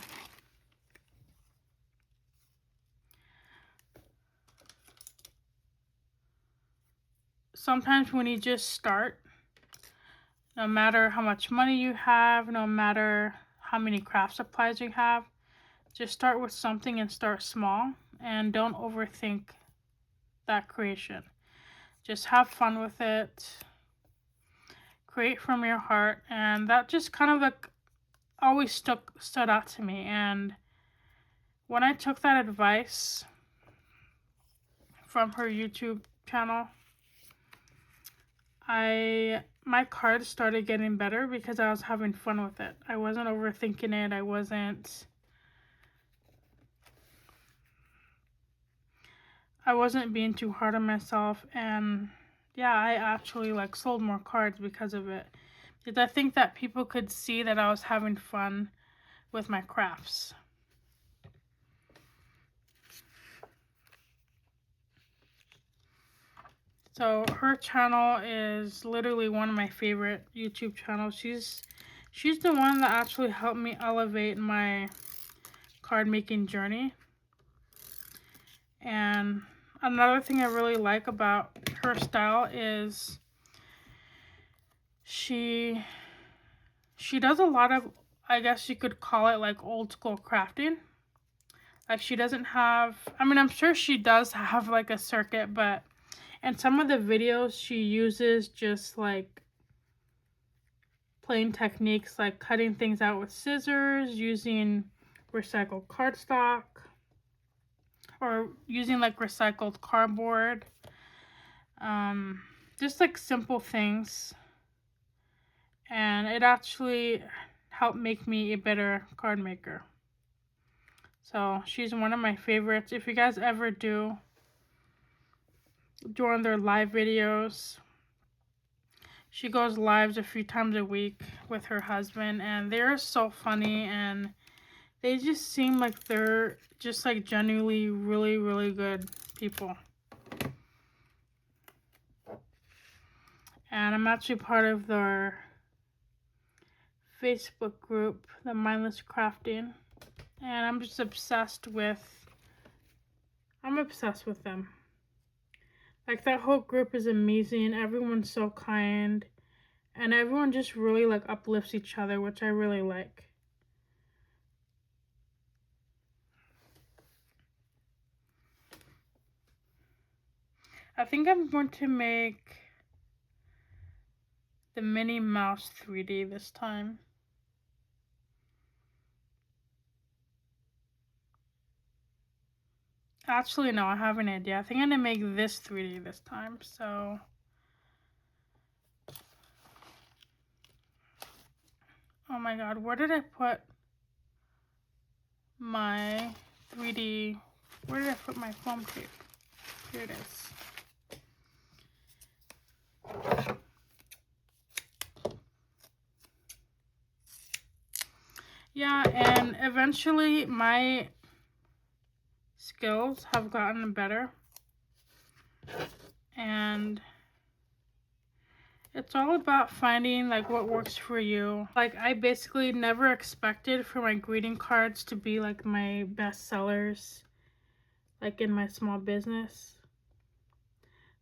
sometimes when you just start, no matter how much money you have, no matter how many craft supplies you have, just start with something and start small, and don't overthink that creation. Just have fun with it. Create from your heart, and that just kind of like always stood out to me. And when I took that advice from her YouTube channel, my cards started getting better because I was having fun with it. I wasn't overthinking it. I wasn't being too hard on myself, and yeah, I actually like sold more cards because of it. Because I think that people could see that I was having fun with my crafts. So her channel is literally one of my favorite YouTube channels. She's the one that actually helped me elevate my card making journey. And another thing I really like about her style is she does a lot of, I guess you could call it like old school crafting. Like, she doesn't have, I mean, I'm sure she does have like a circuit, but in some of the videos she uses just like plain techniques like cutting things out with scissors, using recycled cardstock, or using like recycled cardboard. Just like simple things. And it actually helped make me a better card maker. So she's one of my favorites. If you guys ever do join their live videos, she goes lives a few times a week with her husband, and they're so funny, and they just seem like they're just like genuinely really, really good people. And I'm actually part of their Facebook group, the Mindless Crafting, and I'm just obsessed with them. Like, that whole group is amazing. Everyone's so kind, and everyone just really like uplifts each other, which I really like. I think I'm going to make the Minnie Mouse 3D this time. Actually, no, I have an idea. I think I'm gonna make this 3D this time. So, oh my god, where did I put my 3D? Where did I put my foam tape? Here it is. Yeah, and eventually my skills have gotten better. And it's all about finding like what works for you. Like I basically never expected for my greeting cards to be like my best sellers, like in my small business.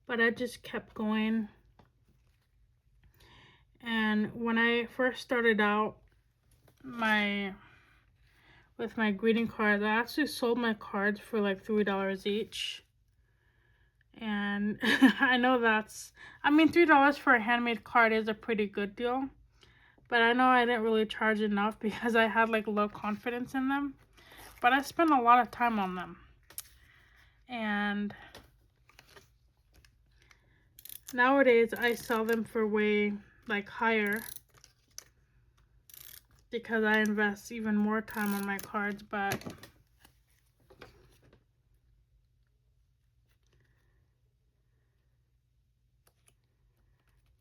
But I just kept going. And when I first started out with my greeting cards, I actually sold my cards for like $3 each. And I know $3 for a handmade card is a pretty good deal. But I know I didn't really charge enough because I had like low confidence in them. But I spent a lot of time on them. And nowadays I sell them for way like higher because I invest even more time on my cards. But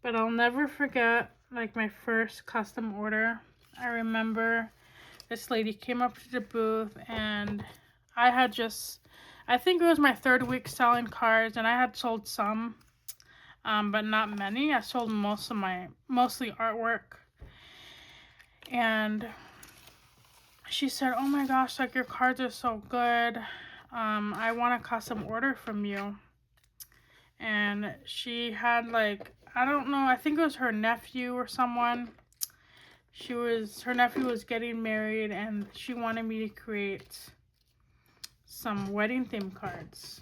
I'll never forget like my first custom order. I remember this lady came up to the booth and I think it was my 3rd week selling cards and I had sold some, but not many. I sold mostly artwork. And she said, oh my gosh, like your cards are so good. I want a custom order from you. And she had like, I don't know, I think it was her nephew or someone. Her nephew was getting married and she wanted me to create some wedding theme cards.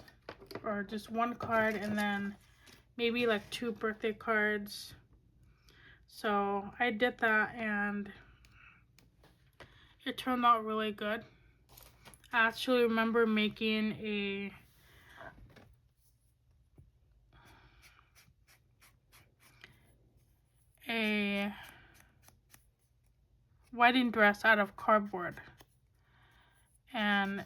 Or just one card and then maybe like 2 birthday cards. So I did that and it turned out really good. I actually remember making a wedding dress out of cardboard. And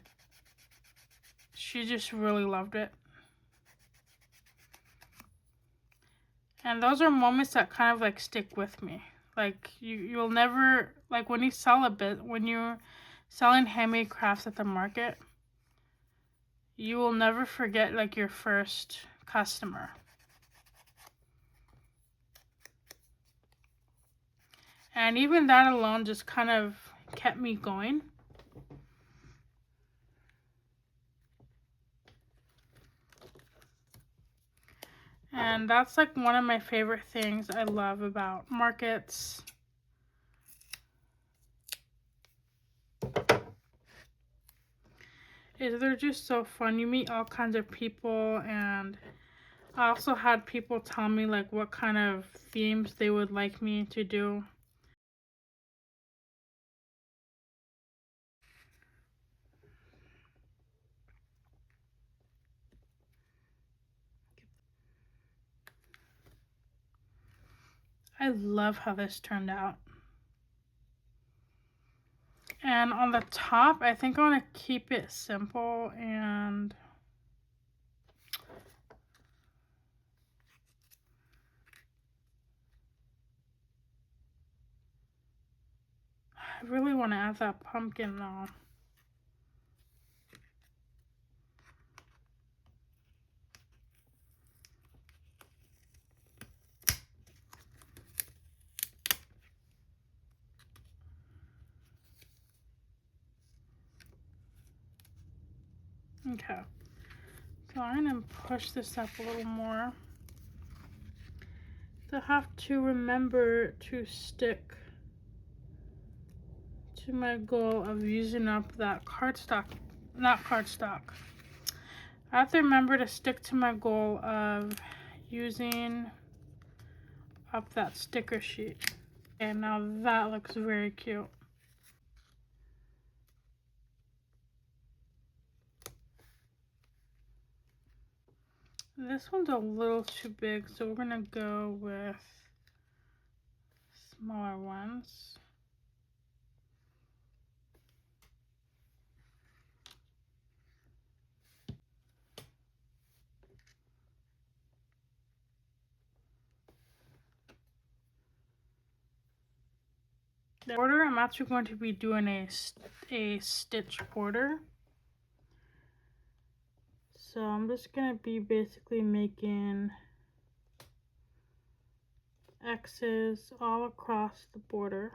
she just really loved it. And those are moments that kind of like stick with me. Like you'll never, like when you're selling handmade crafts at the market, you will never forget like your first customer. And even that alone just kind of kept me going. And that's like one of my favorite things I love about markets. They're just so fun. You meet all kinds of people, and I also had people tell me like what kind of themes they would like me to do. I love how this turned out. And on the top, I think I want to keep it simple and I really want to add that pumpkin though. Okay. So I'm going to push this up a little more. So I have to remember to stick to my goal of using up that cardstock. Not cardstock. I have to remember to stick to my goal of using up that sticker sheet. Okay, now that looks very cute. This one's a little too big, so we're gonna go with smaller ones. The border, I'm actually going to be doing a stitch border. So I'm just gonna be basically making X's all across the border,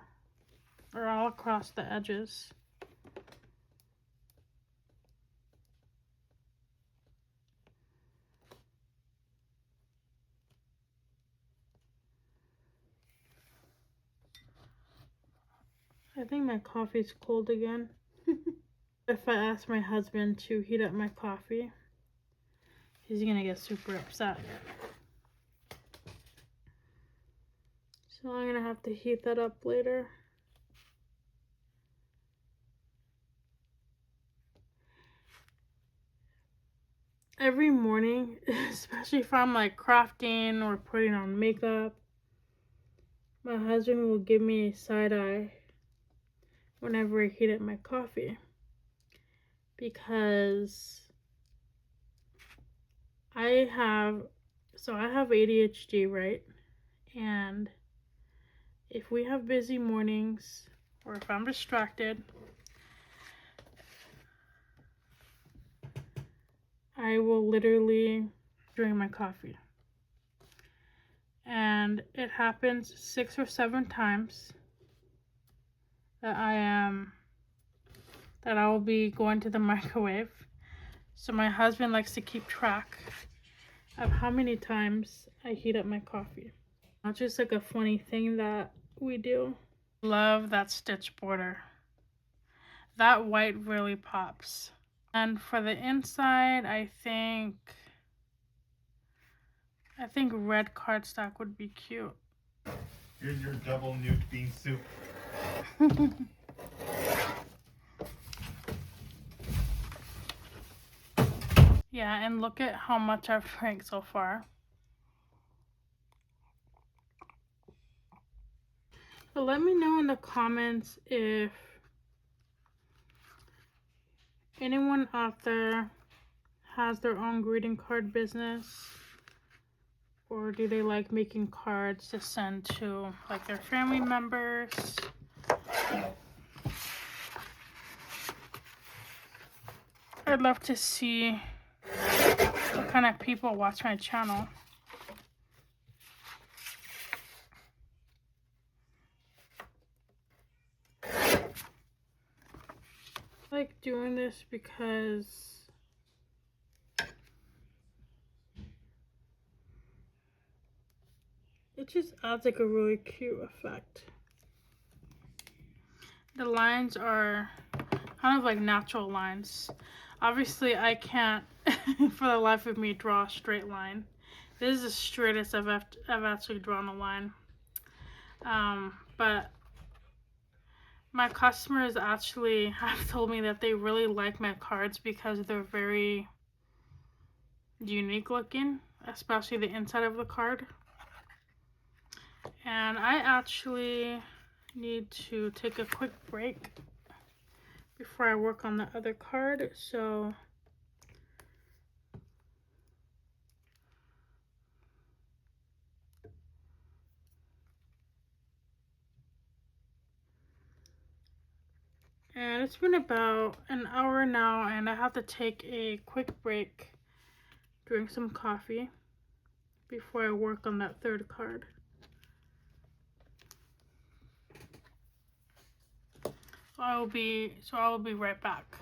or all across the edges. I think my coffee's cold again. If I ask my husband to heat up my coffee, he's gonna get super upset. So I'm gonna have to heat that up later. Every morning, especially if I'm like crafting or putting on makeup, my husband will give me a side eye whenever I heat up my coffee, because I have ADHD, right? And if we have busy mornings or if I'm distracted, I will literally drink my coffee. And it happens 6 or 7 times that I will be going to the microwave. So my husband likes to keep track of how many times I heat up my coffee. Not just like a funny thing that we do. Love that stitch border. That white really pops. And for the inside, I think red cardstock would be cute. Here's your double newt bean soup. Yeah, and look at how much I've drank so far. So let me know in the comments if anyone out there has their own greeting card business, or do they like making cards to send to like their family members. I'd love to see what kind of people watch my channel. I like doing this because it just adds like a really cute effect. The lines are kind of like natural lines. Obviously I can't for the life of me draw a straight line. This is the straightest I've actually drawn a line. But my customers actually have told me that they really like my cards because they're very unique looking, especially the inside of the card. And I actually need to take a quick break before I work on the other card, so and it's been about an hour now, and I have to take a quick break, drink some coffee before I work on that third card. So I will be right back.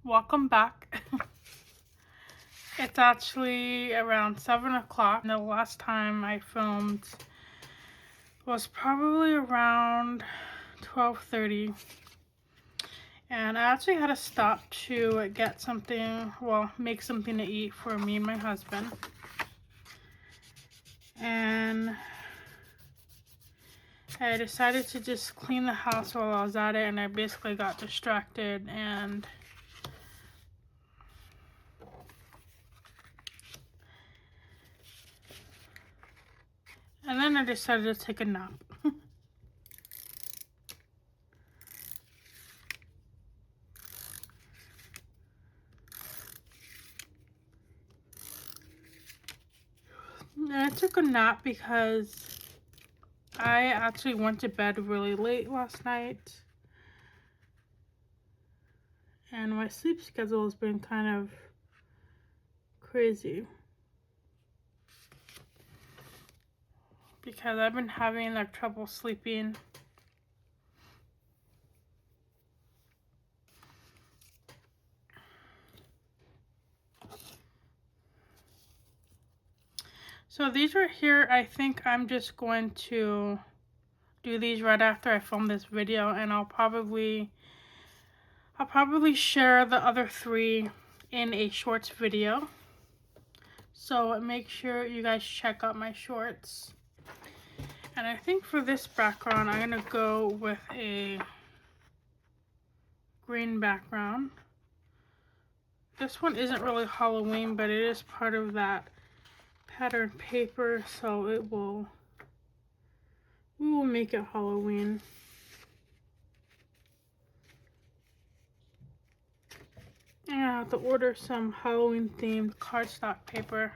Welcome back. It's actually around 7 o'clock. The last time I filmed was probably around 12:30. And I actually had to stop to get something, well, make something to eat for me and my husband. And I decided to just clean the house while I was at it, and I basically got distracted and then I decided to take a nap. And I took a nap because I actually went to bed really late last night. And my sleep schedule has been kind of crazy. Because I've been having like trouble sleeping. So these right here, I think I'm just going to do these right after I film this video, and I'll probably share the other 3 in a shorts video. So make sure you guys check out my shorts. And I think for this background, I'm gonna go with a green background. This one isn't really Halloween, but it is part of that pattern paper, so we will make it Halloween. And I have to order some Halloween themed cardstock paper.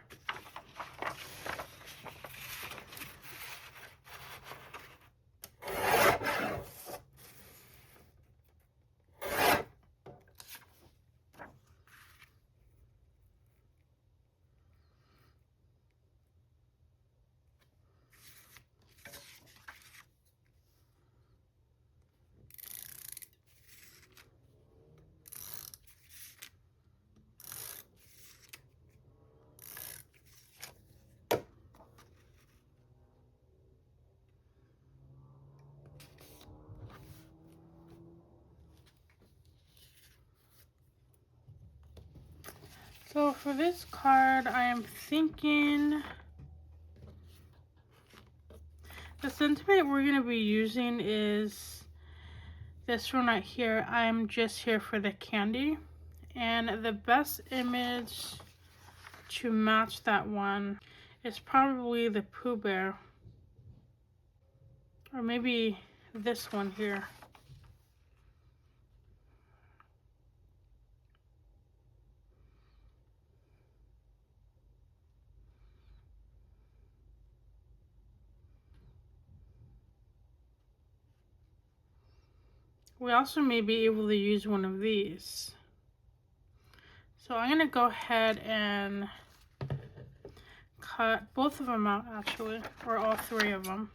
So for this card, I am thinking the sentiment we're going to be using is this one right here. I'm just here for the candy. And the best image to match that one is probably the Pooh Bear. Or maybe this one here. We also may be able to use one of these. So I'm going to go ahead and cut both of them out, actually, or all 3 of them.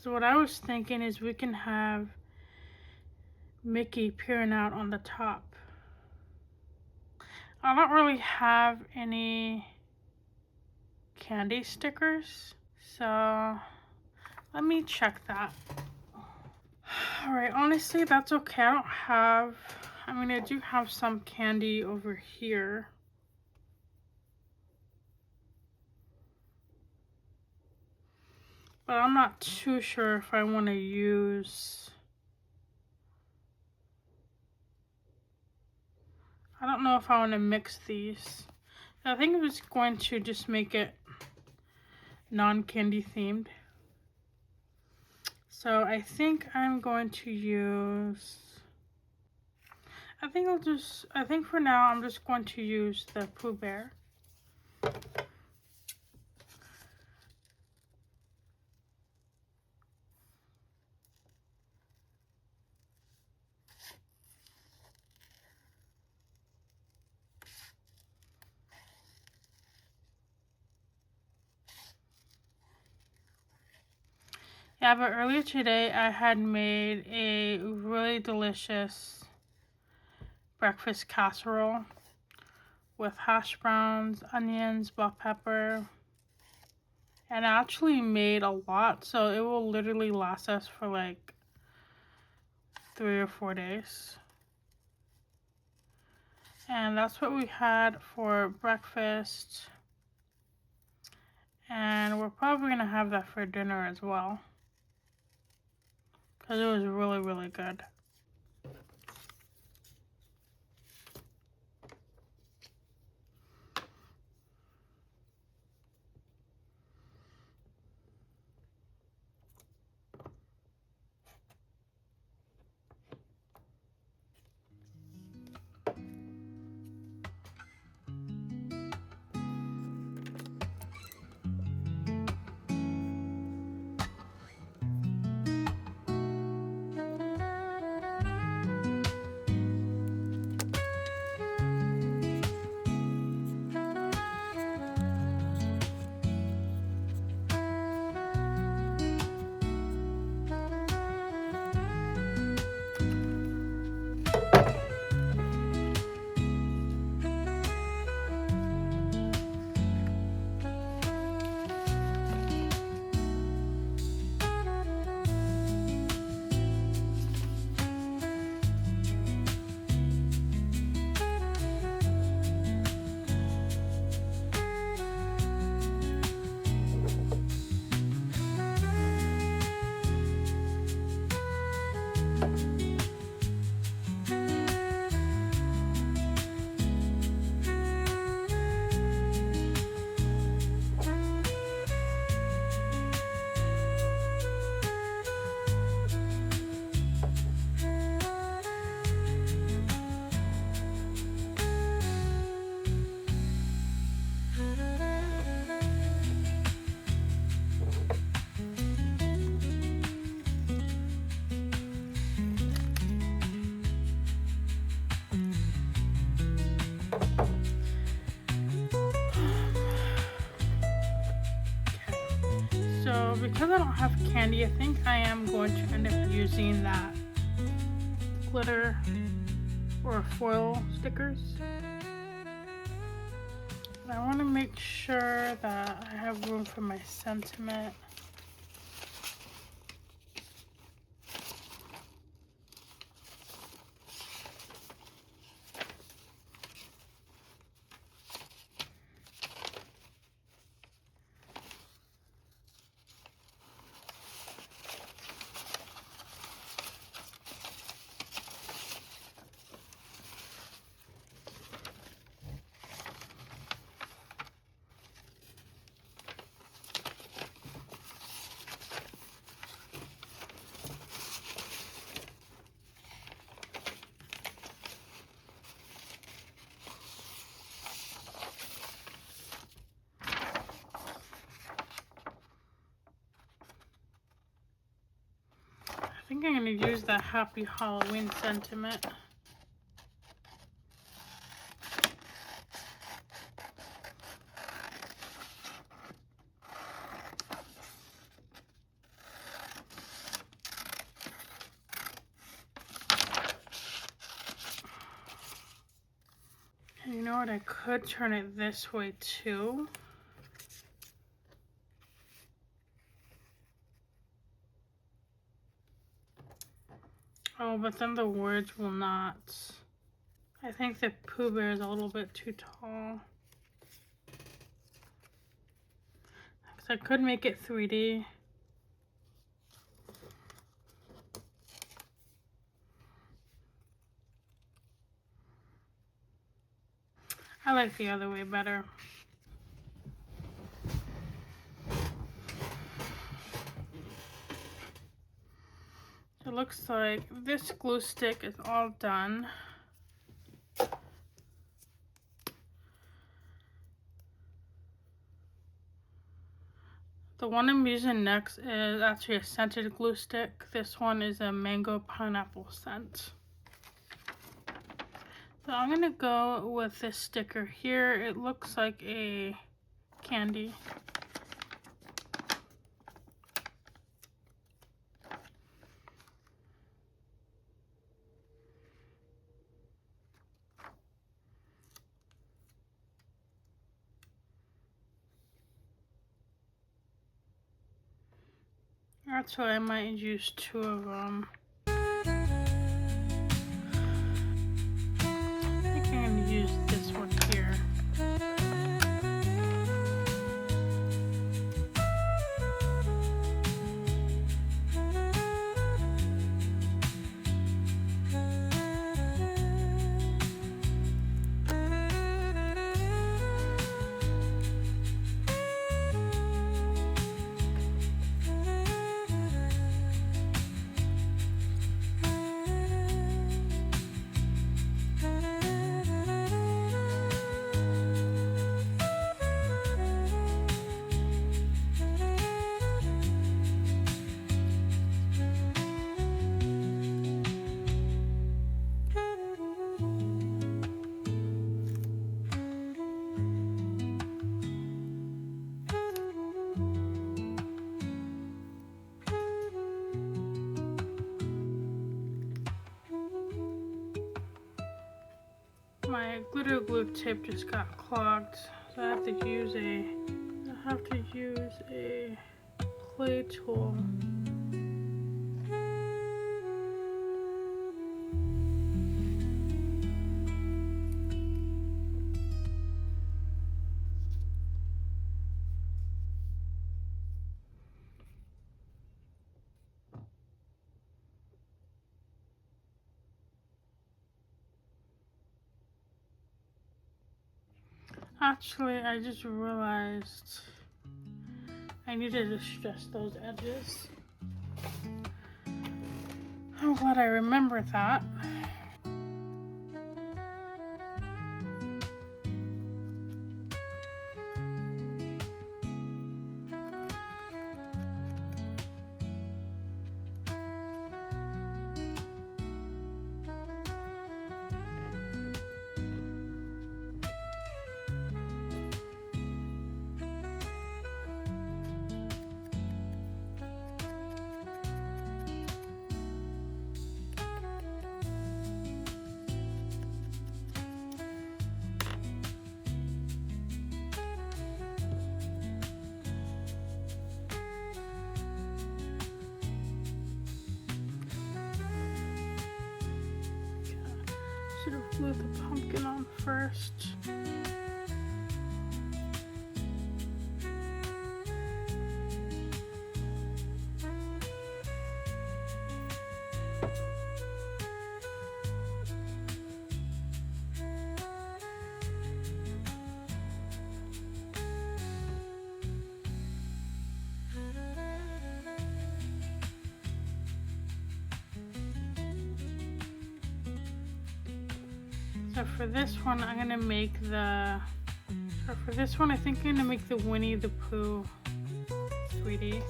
So what I was thinking is we can have Mickey peering out on the top. I don't really have any candy stickers, so let me check that. Alright, honestly, that's okay. I do have some candy over here. But I'm not too sure if I want to use... I don't know if I want to mix these. I think I'm just going to just make it non-candy themed. So I think I'm going to use... I think for now I'm just going to use the Pooh Bear. Yeah, but earlier today I had made a really delicious breakfast casserole with hash browns, onions, bell pepper, and I actually made a lot, so it will literally last us for like 3 or 4 days. And that's what we had for breakfast. And we're probably going to have that for dinner as well, because it was really, really good. So because I don't have candy, I think I am going to end up using that glitter or foil stickers. I want to make sure that I have room for my sentiment. I think I'm going to use the Happy Halloween sentiment. And you know what? I could turn it this way too. Oh, but then the words will not. I think the Pooh Bear is a little bit too tall. Because I could make it 3D. I like the other way better. It looks like this glue stick is all done. The one I'm using next is actually a scented glue stick. This one is a mango pineapple scent. So I'm gonna go with this sticker here. It looks like a candy. Actually, I might use 2 of them. my glitter glue tip just got clogged, so I have to use a clay tool. Actually, I just realized I need to distress those edges. I'm glad I remembered that. Should have glued the pumpkin on first. So for this one, I'm gonna make the. So for this one, I think I'm gonna make the Winnie the Pooh sweetie.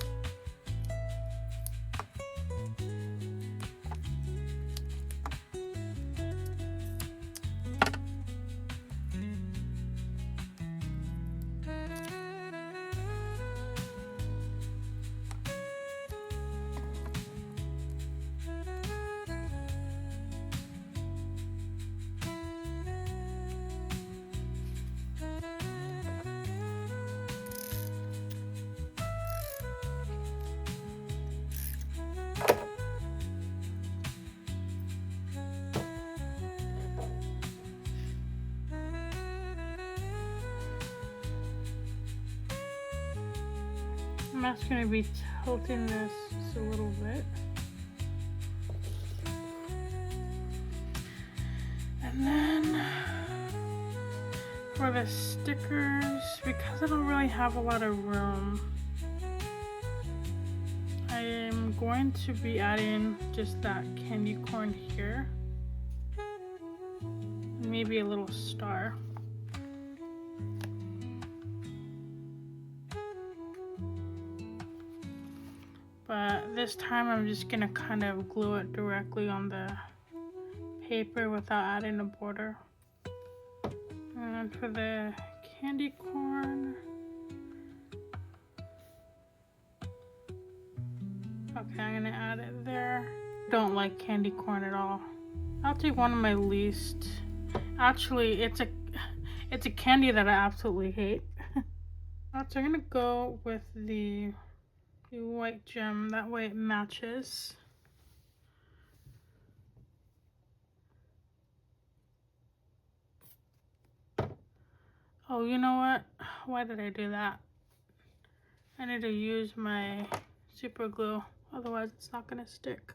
I'm just gonna be tilting this just a little bit. And then for the stickers, because I don't really have a lot of room, I am going to be adding just that candy corn here. Maybe a little star. But this time I'm just gonna kind of glue it directly on the paper without adding a border. And for the candy corn, okay, I'm gonna add it there. Don't like candy corn at all. I'll take one of my least. Actually, it's a candy that I absolutely hate. So I'm gonna go with the white gem, that way it matches. Oh, you know what? Why did I do that? I need to use my super glue, otherwise it's not gonna stick.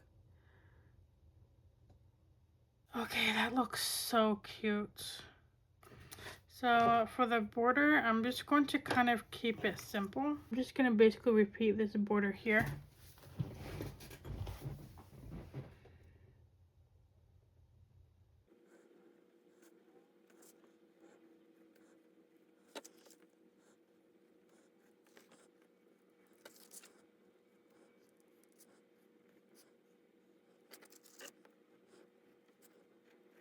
Okay, that looks so cute. So for the border, I'm just going to kind of keep it simple. I'm just gonna basically repeat this border here.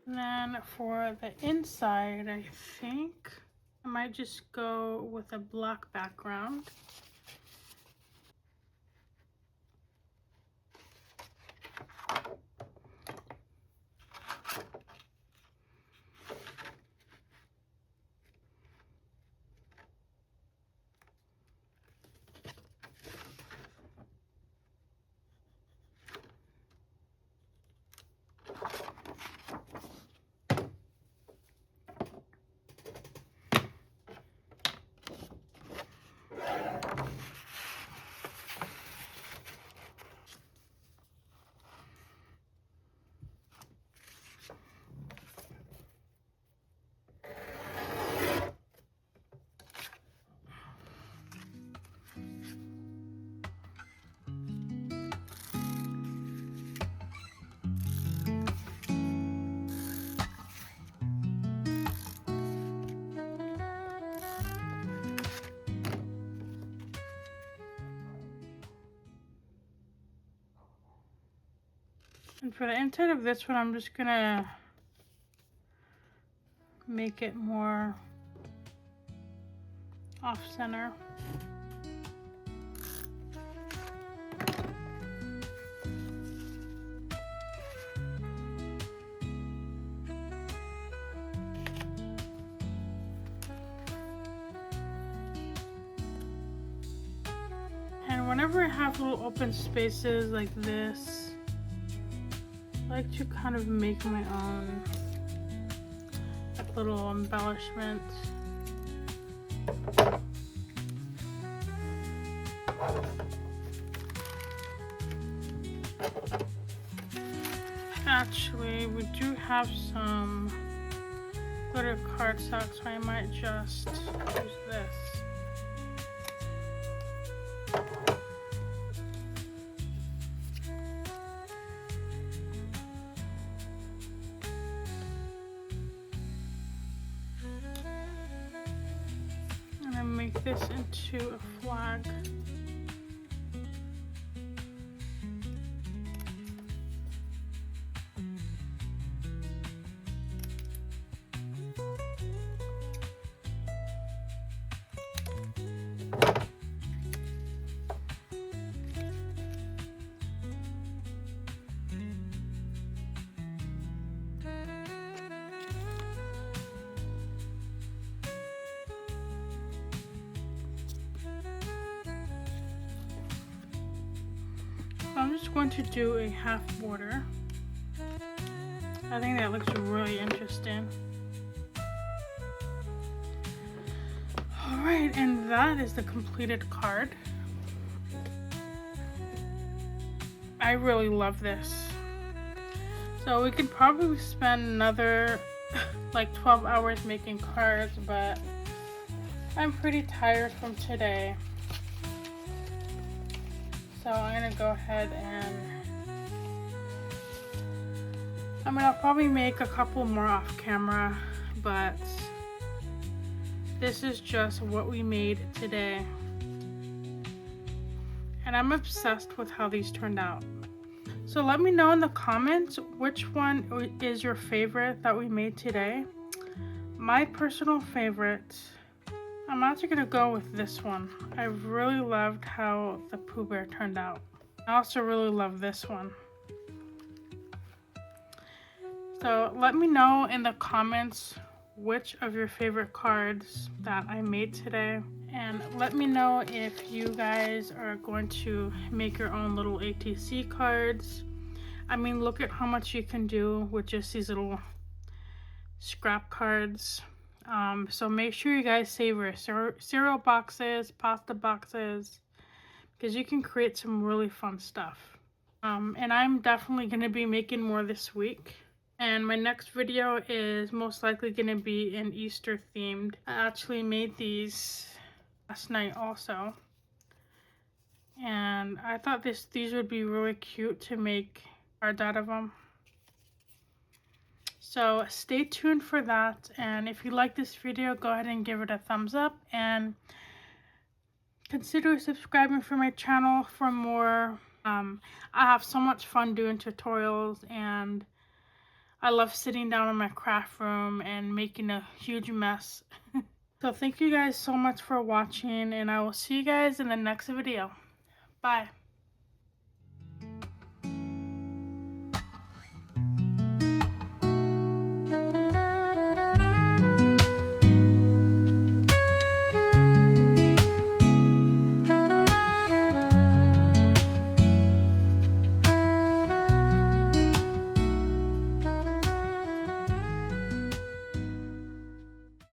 And then for the inside, I think I might just go with a black background. And for the inside of this one, I'm just gonna make it more off-center. And whenever I have little open spaces like this, I like to kind of make my own little embellishments. Actually, we do have some glitter cardstock, so I might just use this. And then make this into a flag. I'm just going to do a half border. I think that looks really interesting. Alright, and that is the completed card. I really love this. So we could probably spend another like 12 hours making cards, but I'm pretty tired from today. So I'm gonna go ahead and I'll probably make a couple more off camera, but this is just what we made today. And I'm obsessed with how these turned out. So let me know in the comments which one is your favorite that we made today. My personal favorite, I'm actually gonna go with this one. I really loved how the Pooh Bear turned out. I also really love this one. So let me know in the comments which of your favorite cards that I made today. And let me know if you guys are going to make your own little ATC cards. I mean, look at how much you can do with just these little scrap cards. So make sure you guys save your cereal boxes, pasta boxes, because you can create some really fun stuff. And I'm definitely going to be making more this week. And my next video is most likely going to be an Easter themed. I actually made these last night also. And I thought these would be really cute to make cards out of them. So stay tuned for that. And if you like this video, go ahead and give it a thumbs up. And consider subscribing for my channel for more. I have so much fun doing tutorials, and I love sitting down in my craft room and making a huge mess. So thank you guys so much for watching, and I will see you guys in the next video. Bye.